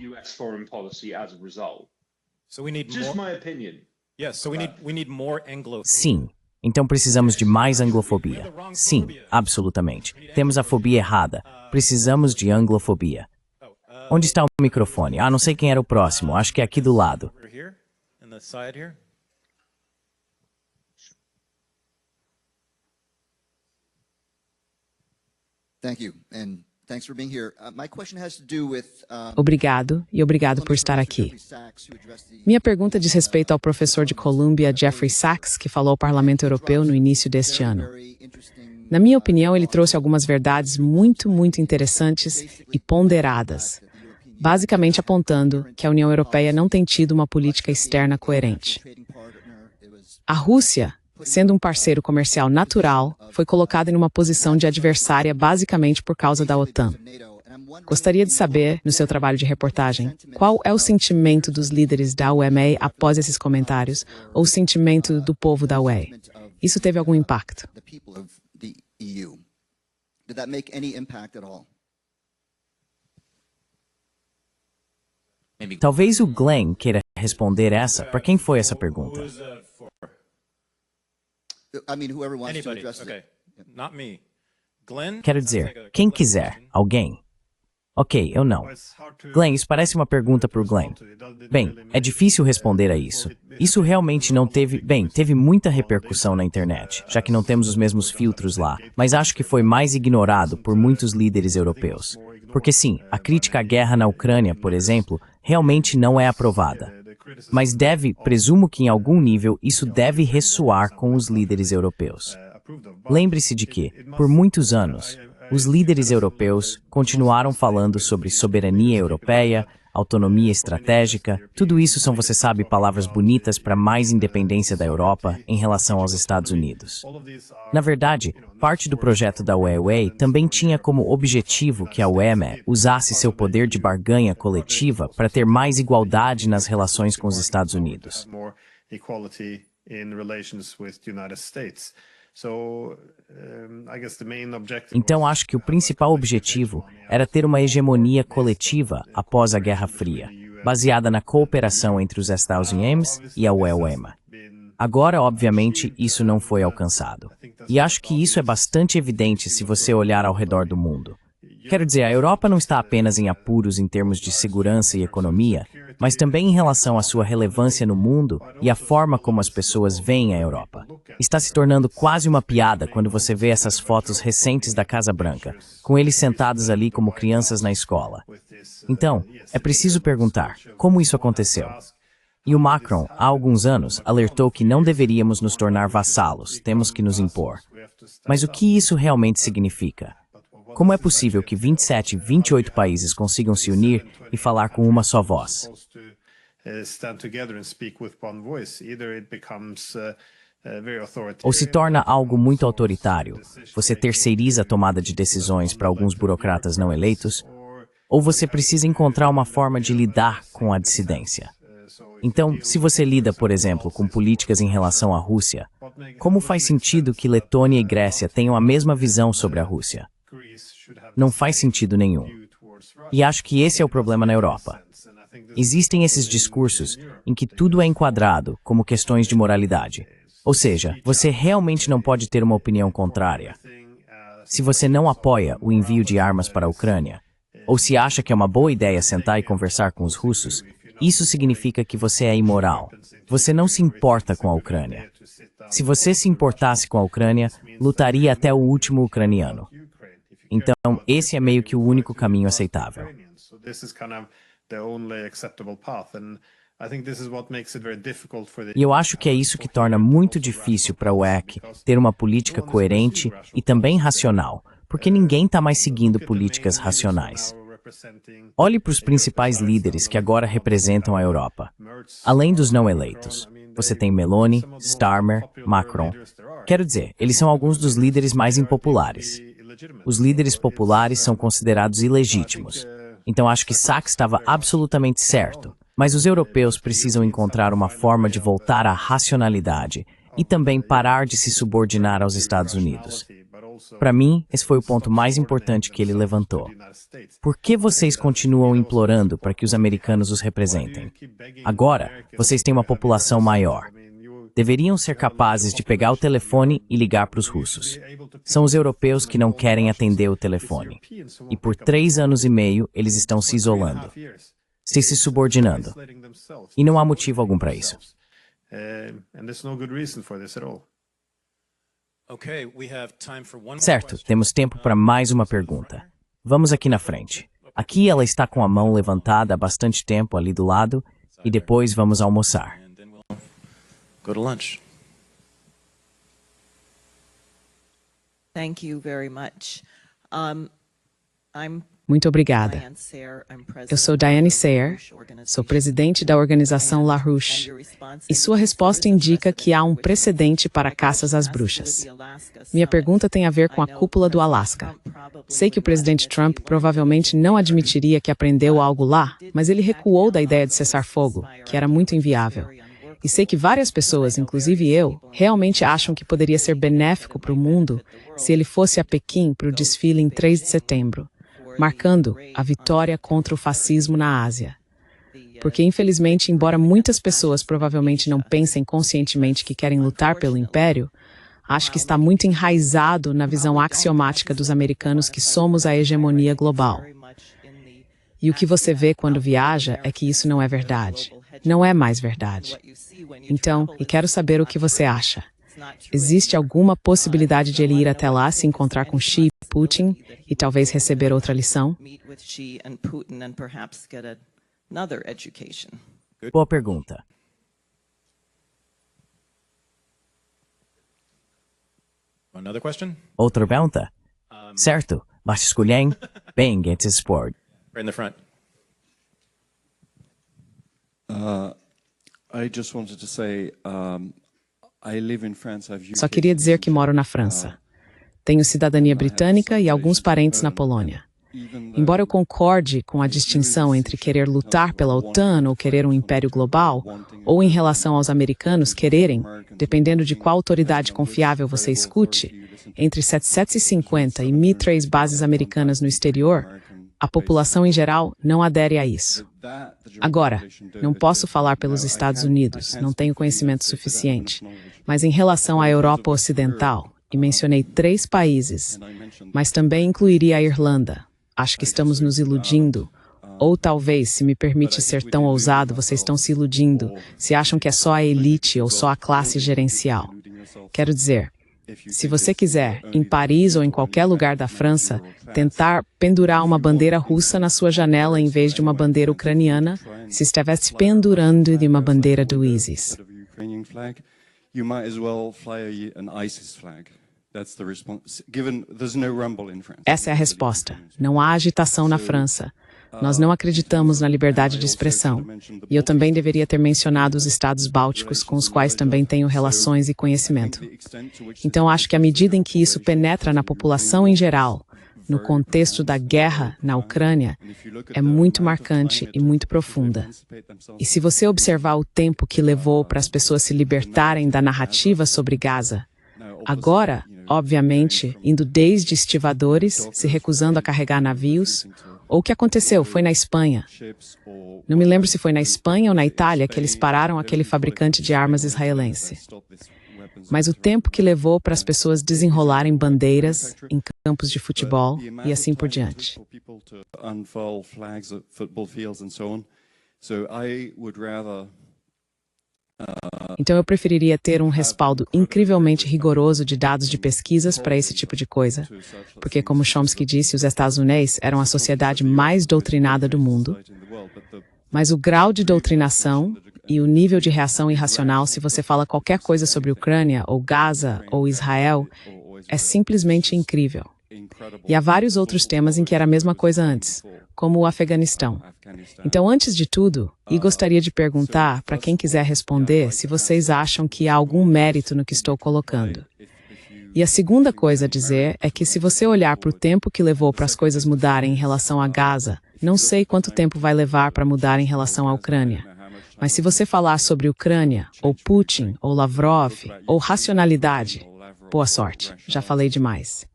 Sim. Então precisamos de mais anglofobia. Sim, absolutamente. Temos a fobia errada. Precisamos de anglofobia. Onde está o microfone? Não sei quem era o próximo. Acho que é aqui do lado. Obrigado e obrigado por estar aqui. Minha pergunta diz respeito ao professor de Columbia, Jeffrey Sachs, que falou ao Parlamento Europeu no início deste ano. Na minha opinião, ele trouxe algumas verdades muito interessantes e ponderadas, basicamente apontando que a União Europeia não tem tido uma política externa coerente. A Rússia, sendo um parceiro comercial natural, foi colocada em uma posição de adversária basicamente por causa da OTAN. Gostaria de saber, no seu trabalho de reportagem, qual é o sentimento dos líderes da UMA após esses comentários, ou o sentimento do povo da UE? Isso teve algum impacto? Talvez o Glenn queira responder essa. Para quem foi essa pergunta? Quero dizer, quem quiser, alguém. Ok, eu não. Glenn, isso parece uma pergunta para o Glenn. Bem, é difícil responder a isso. Isso realmente não teve... Bem, teve muita repercussão na internet, já que não temos os mesmos filtros lá, mas acho que foi mais ignorado por muitos líderes europeus. Porque sim, a crítica à guerra na Ucrânia, por exemplo, realmente não é aprovada. Mas presumo que em algum nível isso deve ressoar com os líderes europeus. Lembre-se de que, por muitos anos, os líderes europeus continuaram falando sobre soberania europeia, autonomia estratégica, tudo isso são, você sabe, palavras bonitas para mais independência da Europa em relação aos Estados Unidos. Na verdade, parte do projeto da UE também tinha como objetivo que a UEME usasse seu poder de barganha coletiva para ter mais igualdade nas relações com os Estados Unidos. Então acho que o principal objetivo era ter uma hegemonia coletiva após a Guerra Fria, baseada na cooperação entre os Estados Unidos e a UE. Agora, obviamente, isso não foi alcançado. E acho que isso é bastante evidente se você olhar ao redor do mundo. Quero dizer, a Europa não está apenas em apuros em termos de segurança e economia, mas também em relação à sua relevância no mundo e à forma como as pessoas veem a Europa. Está se tornando quase uma piada quando você vê essas fotos recentes da Casa Branca, com eles sentados ali como crianças na escola. Então, é preciso perguntar, como isso aconteceu? E o Macron, há alguns anos, alertou que não deveríamos nos tornar vassalos, temos que nos impor. Mas o que isso realmente significa? Como é possível que 27, 28 países consigam se unir e falar com uma só voz? Ou se torna algo muito autoritário, você terceiriza a tomada de decisões para alguns burocratas não eleitos, ou você precisa encontrar uma forma de lidar com a dissidência. Então, se você lida, por exemplo, com políticas em relação à Rússia, como faz sentido que Letônia e Grécia tenham a mesma visão sobre a Rússia? Não faz sentido nenhum. E acho que esse é o problema na Europa. Existem esses discursos em que tudo é enquadrado como questões de moralidade. Ou seja, você realmente não pode ter uma opinião contrária. Se você não apoia o envio de armas para a Ucrânia, ou se acha que é uma boa ideia sentar e conversar com os russos, isso significa que você é imoral. Você não se importa com a Ucrânia. Se você se importasse com a Ucrânia, lutaria até o último ucraniano. Então, esse é meio que o único caminho aceitável. E eu acho que é isso que torna muito difícil para o EC ter uma política coerente e também racional, porque ninguém está mais seguindo políticas racionais. Olhe para os principais líderes que agora representam a Europa. Além dos não eleitos, você tem Meloni, Starmer, Macron. Quero dizer, eles são alguns dos líderes mais impopulares. Os líderes populares são considerados ilegítimos. Então acho que Sachs estava absolutamente certo. Mas os europeus precisam encontrar uma forma de voltar à racionalidade e também parar de se subordinar aos Estados Unidos. Para mim, esse foi o ponto mais importante que ele levantou. Por que vocês continuam implorando para que os americanos os representem? Agora, vocês têm uma população maior. Deveriam ser capazes de pegar o telefone e ligar para os russos. São os europeus que não querem atender o telefone. E por 3 anos e meio, eles estão se isolando, se subordinando. E não há motivo algum para isso. Certo, temos tempo para mais uma pergunta. Vamos aqui na frente. Aqui ela está com a mão levantada há bastante tempo ali do lado, e depois vamos almoçar. Go to lunch. Thank you very much. I'm Muito obrigada. Diane Sayre. I'm president Eu sou Diane Sayre, sou presidente da organização LaRouche, e sua resposta indica que há um precedente para caças às bruxas. Minha pergunta tem a ver com a cúpula do Alasca. Sei que o presidente Trump provavelmente não admitiria que aprendeu algo lá, mas ele recuou da ideia de cessar fogo, que era muito inviável. E sei que várias pessoas, inclusive eu, realmente acham que poderia ser benéfico para o mundo se ele fosse a Pequim para o desfile em 3 de setembro, marcando a vitória contra o fascismo na Ásia. Porque, infelizmente, embora muitas pessoas provavelmente não pensem conscientemente que querem lutar pelo império, acho que está muito enraizado na visão axiomática dos americanos que somos a hegemonia global. E o que você vê quando viaja é que isso não é verdade. Não é mais verdade. Então, e quero saber o que você acha. Existe alguma possibilidade de ele ir até lá se encontrar com Xi, Putin e talvez receber outra lição? Boa pergunta. Another question? Outra pergunta? Certo, vás escolher bem esse sport. Right in the front. I just wanted to say, I live in France. Só queria dizer que moro na França. Tenho cidadania britânica e alguns parentes na Polônia. Embora eu concorde com a distinção entre querer lutar pela OTAN ou querer um império global, ou em relação aos americanos quererem, dependendo de qual autoridade confiável você escute, entre 750 e 1.003 bases americanas no exterior, a população em geral não adere a isso. Agora, não posso falar pelos Estados Unidos, não tenho conhecimento suficiente, mas em relação à Europa Ocidental, e mencionei 3 países, mas também incluiria a Irlanda. Acho que estamos nos iludindo. Ou talvez, se me permite ser tão ousado, vocês estão se iludindo, se acham que é só a elite ou só a classe gerencial. Quero dizer, se você quiser, em Paris ou em qualquer lugar da França, tentar pendurar uma bandeira russa na sua janela em vez de uma bandeira ucraniana, se estivesse pendurando de uma bandeira do ISIS. Essa é a resposta. Não há agitação na França. Nós não acreditamos na liberdade de expressão. E eu também deveria ter mencionado os estados bálticos, com os quais também tenho relações e conhecimento. Então, acho que à medida em que isso penetra na população em geral, no contexto da guerra na Ucrânia, é muito marcante e muito profunda. E se você observar o tempo que levou para as pessoas se libertarem da narrativa sobre Gaza, agora, obviamente, indo desde estivadores, se recusando a carregar navios, ou o que aconteceu foi na Espanha. Não me lembro se foi na Espanha ou na Itália que eles pararam aquele fabricante de armas israelense. Mas o tempo que levou para as pessoas desenrolarem bandeiras em campos de futebol e assim por diante. Então eu preferiria ter um respaldo incrivelmente rigoroso de dados de pesquisas para esse tipo de coisa, porque como Chomsky disse, os Estados Unidos eram a sociedade mais doutrinada do mundo, mas o grau de doutrinação e o nível de reação irracional se você fala qualquer coisa sobre Ucrânia, ou Gaza, ou Israel, é simplesmente incrível. E há vários outros temas em que era a mesma coisa antes, como o Afeganistão. Então, antes de tudo, e gostaria de perguntar, para quem quiser responder, se vocês acham que há algum mérito no que estou colocando. E a segunda coisa a dizer é que se você olhar para o tempo que levou para as coisas mudarem em relação a Gaza, não sei quanto tempo vai levar para mudar em relação à Ucrânia. Mas se você falar sobre Ucrânia, ou Putin, ou Lavrov, ou racionalidade, boa sorte, já falei demais.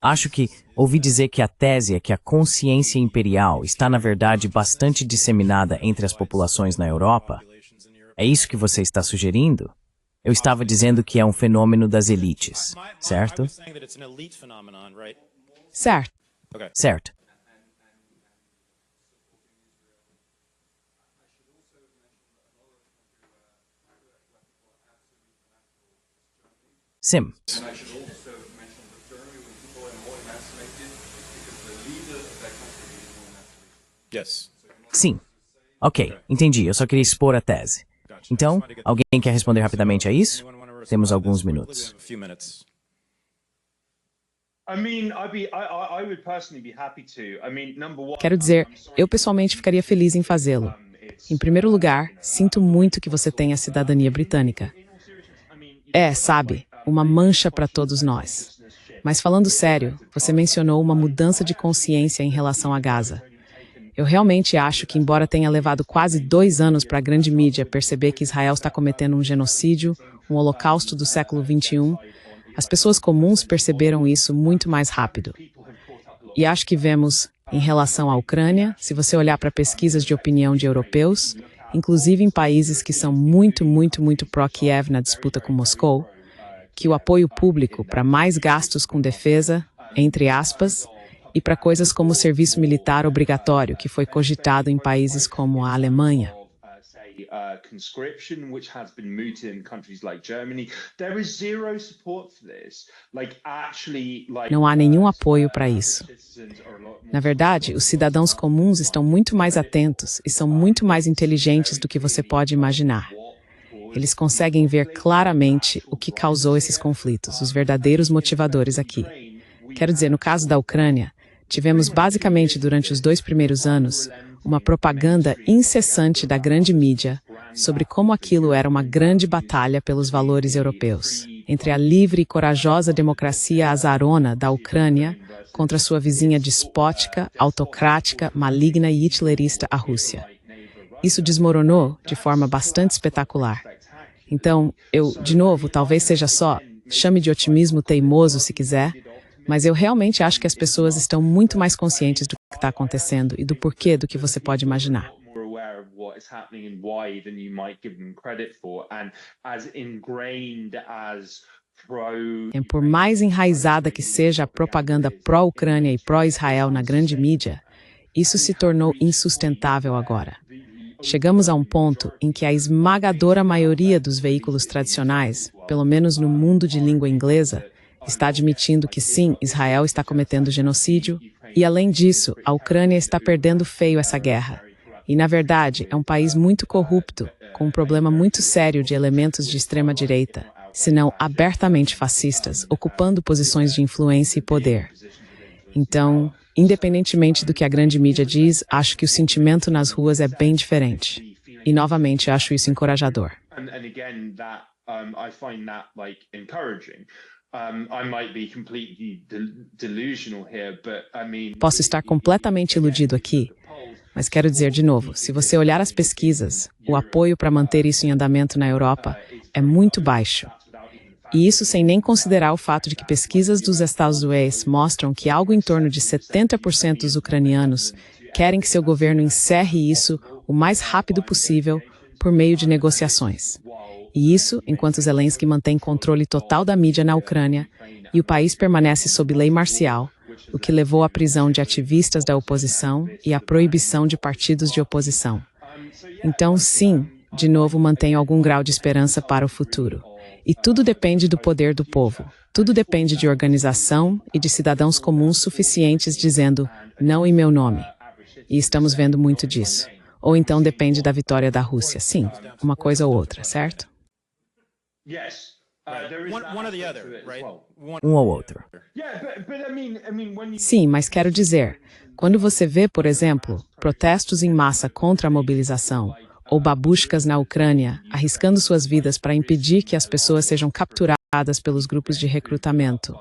Acho que ouvi dizer que a tese é que a consciência imperial está, na verdade, bastante disseminada entre as populações na Europa. É isso que você está sugerindo? Eu estava dizendo que é um fenômeno das elites, certo? Certo. Certo. Sim. Sim. Ok, entendi. Eu só queria expor a tese. Então, alguém quer responder rapidamente a isso? Temos alguns minutos. Quero dizer, eu pessoalmente ficaria feliz em fazê-lo. Em primeiro lugar, sinto muito que você tenha a cidadania britânica. É, sabe, uma mancha para todos nós. Mas falando sério, você mencionou uma mudança de consciência em relação a Gaza. Eu realmente acho que, embora tenha levado quase 2 anos para a grande mídia perceber que Israel está cometendo um genocídio, um holocausto do século XXI, as pessoas comuns perceberam isso muito mais rápido. E acho que vemos, em relação à Ucrânia, se você olhar para pesquisas de opinião de europeus, inclusive em países que são muito pró-Kiev na disputa com Moscou, que o apoio público para mais gastos com defesa, entre aspas, e para coisas como o serviço militar obrigatório, que foi cogitado em países como a Alemanha. Não há nenhum apoio para isso. Na verdade, os cidadãos comuns estão muito mais atentos e são muito mais inteligentes do que você pode imaginar. Eles conseguem ver claramente o que causou esses conflitos, os verdadeiros motivadores aqui. Quero dizer, no caso da Ucrânia, tivemos basicamente durante os 2 primeiros anos uma propaganda incessante da grande mídia sobre como aquilo era uma grande batalha pelos valores europeus, entre a livre e corajosa democracia azarona da Ucrânia contra sua vizinha despótica, autocrática, maligna e hitlerista, a Rússia. Isso desmoronou de forma bastante espetacular. Então, de novo, talvez seja só, chame de otimismo teimoso se quiser, mas eu realmente acho que as pessoas estão muito mais conscientes do que está acontecendo e do porquê do que você pode imaginar. Por mais enraizada que seja a propaganda pró-Ucrânia e pró-Israel na grande mídia, isso se tornou insustentável agora. Chegamos a um ponto em que a esmagadora maioria dos veículos tradicionais, pelo menos no mundo de língua inglesa, está admitindo que sim, Israel está cometendo genocídio, e além disso, a Ucrânia está perdendo feio essa guerra. E, na verdade, é um país muito corrupto, com um problema muito sério de elementos de extrema-direita, se não abertamente fascistas, ocupando posições de influência e poder. Então, independentemente do que a grande mídia diz, acho que o sentimento nas ruas é bem diferente. E, novamente, acho isso encorajador. Posso estar completamente iludido aqui, mas quero dizer de novo, se você olhar as pesquisas, o apoio para manter isso em andamento na Europa é muito baixo. E isso sem nem considerar o fato de que pesquisas dos Estados Unidos mostram que algo em torno de 70% dos ucranianos querem que seu governo encerre isso o mais rápido possível por meio de negociações. E isso enquanto Zelensky mantém controle total da mídia na Ucrânia e o país permanece sob lei marcial, o que levou à prisão de ativistas da oposição e à proibição de partidos de oposição. Então, sim, de novo mantenho algum grau de esperança para o futuro. E tudo depende do poder do povo. Tudo depende de organização e de cidadãos comuns suficientes dizendo não em meu nome. E estamos vendo muito disso. Ou então depende da vitória da Rússia. Sim, uma coisa ou outra, certo? Um ou outro. Sim, mas quero dizer, quando você vê, por exemplo, protestos em massa contra a mobilização, ou babushkas na Ucrânia, arriscando suas vidas para impedir que as pessoas sejam capturadas pelos grupos de recrutamento.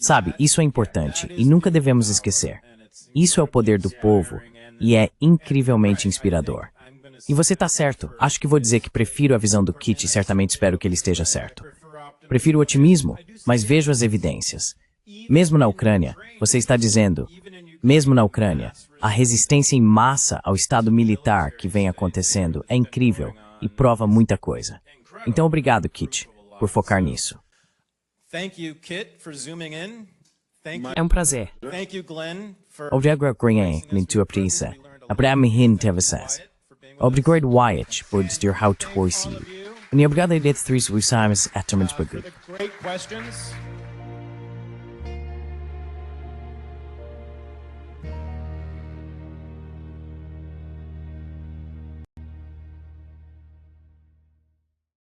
Sabe, isso é importante e nunca devemos esquecer. Isso é o poder do povo e é incrivelmente inspirador. E você tá certo, acho que vou dizer que prefiro a visão do Kit e certamente espero que ele esteja certo. Prefiro o otimismo, mas vejo as evidências. Mesmo na Ucrânia, você está dizendo, mesmo na Ucrânia, a resistência em massa ao Estado militar que vem acontecendo é incrível e prova muita coisa. Então obrigado, Kit, por focar nisso. É um prazer. Obrigado, Glenn, por tua presença. Abraham teve vocês. Obrigado, Wyatt, por dizer how to voice you. E obrigado a todos os que estão aqui.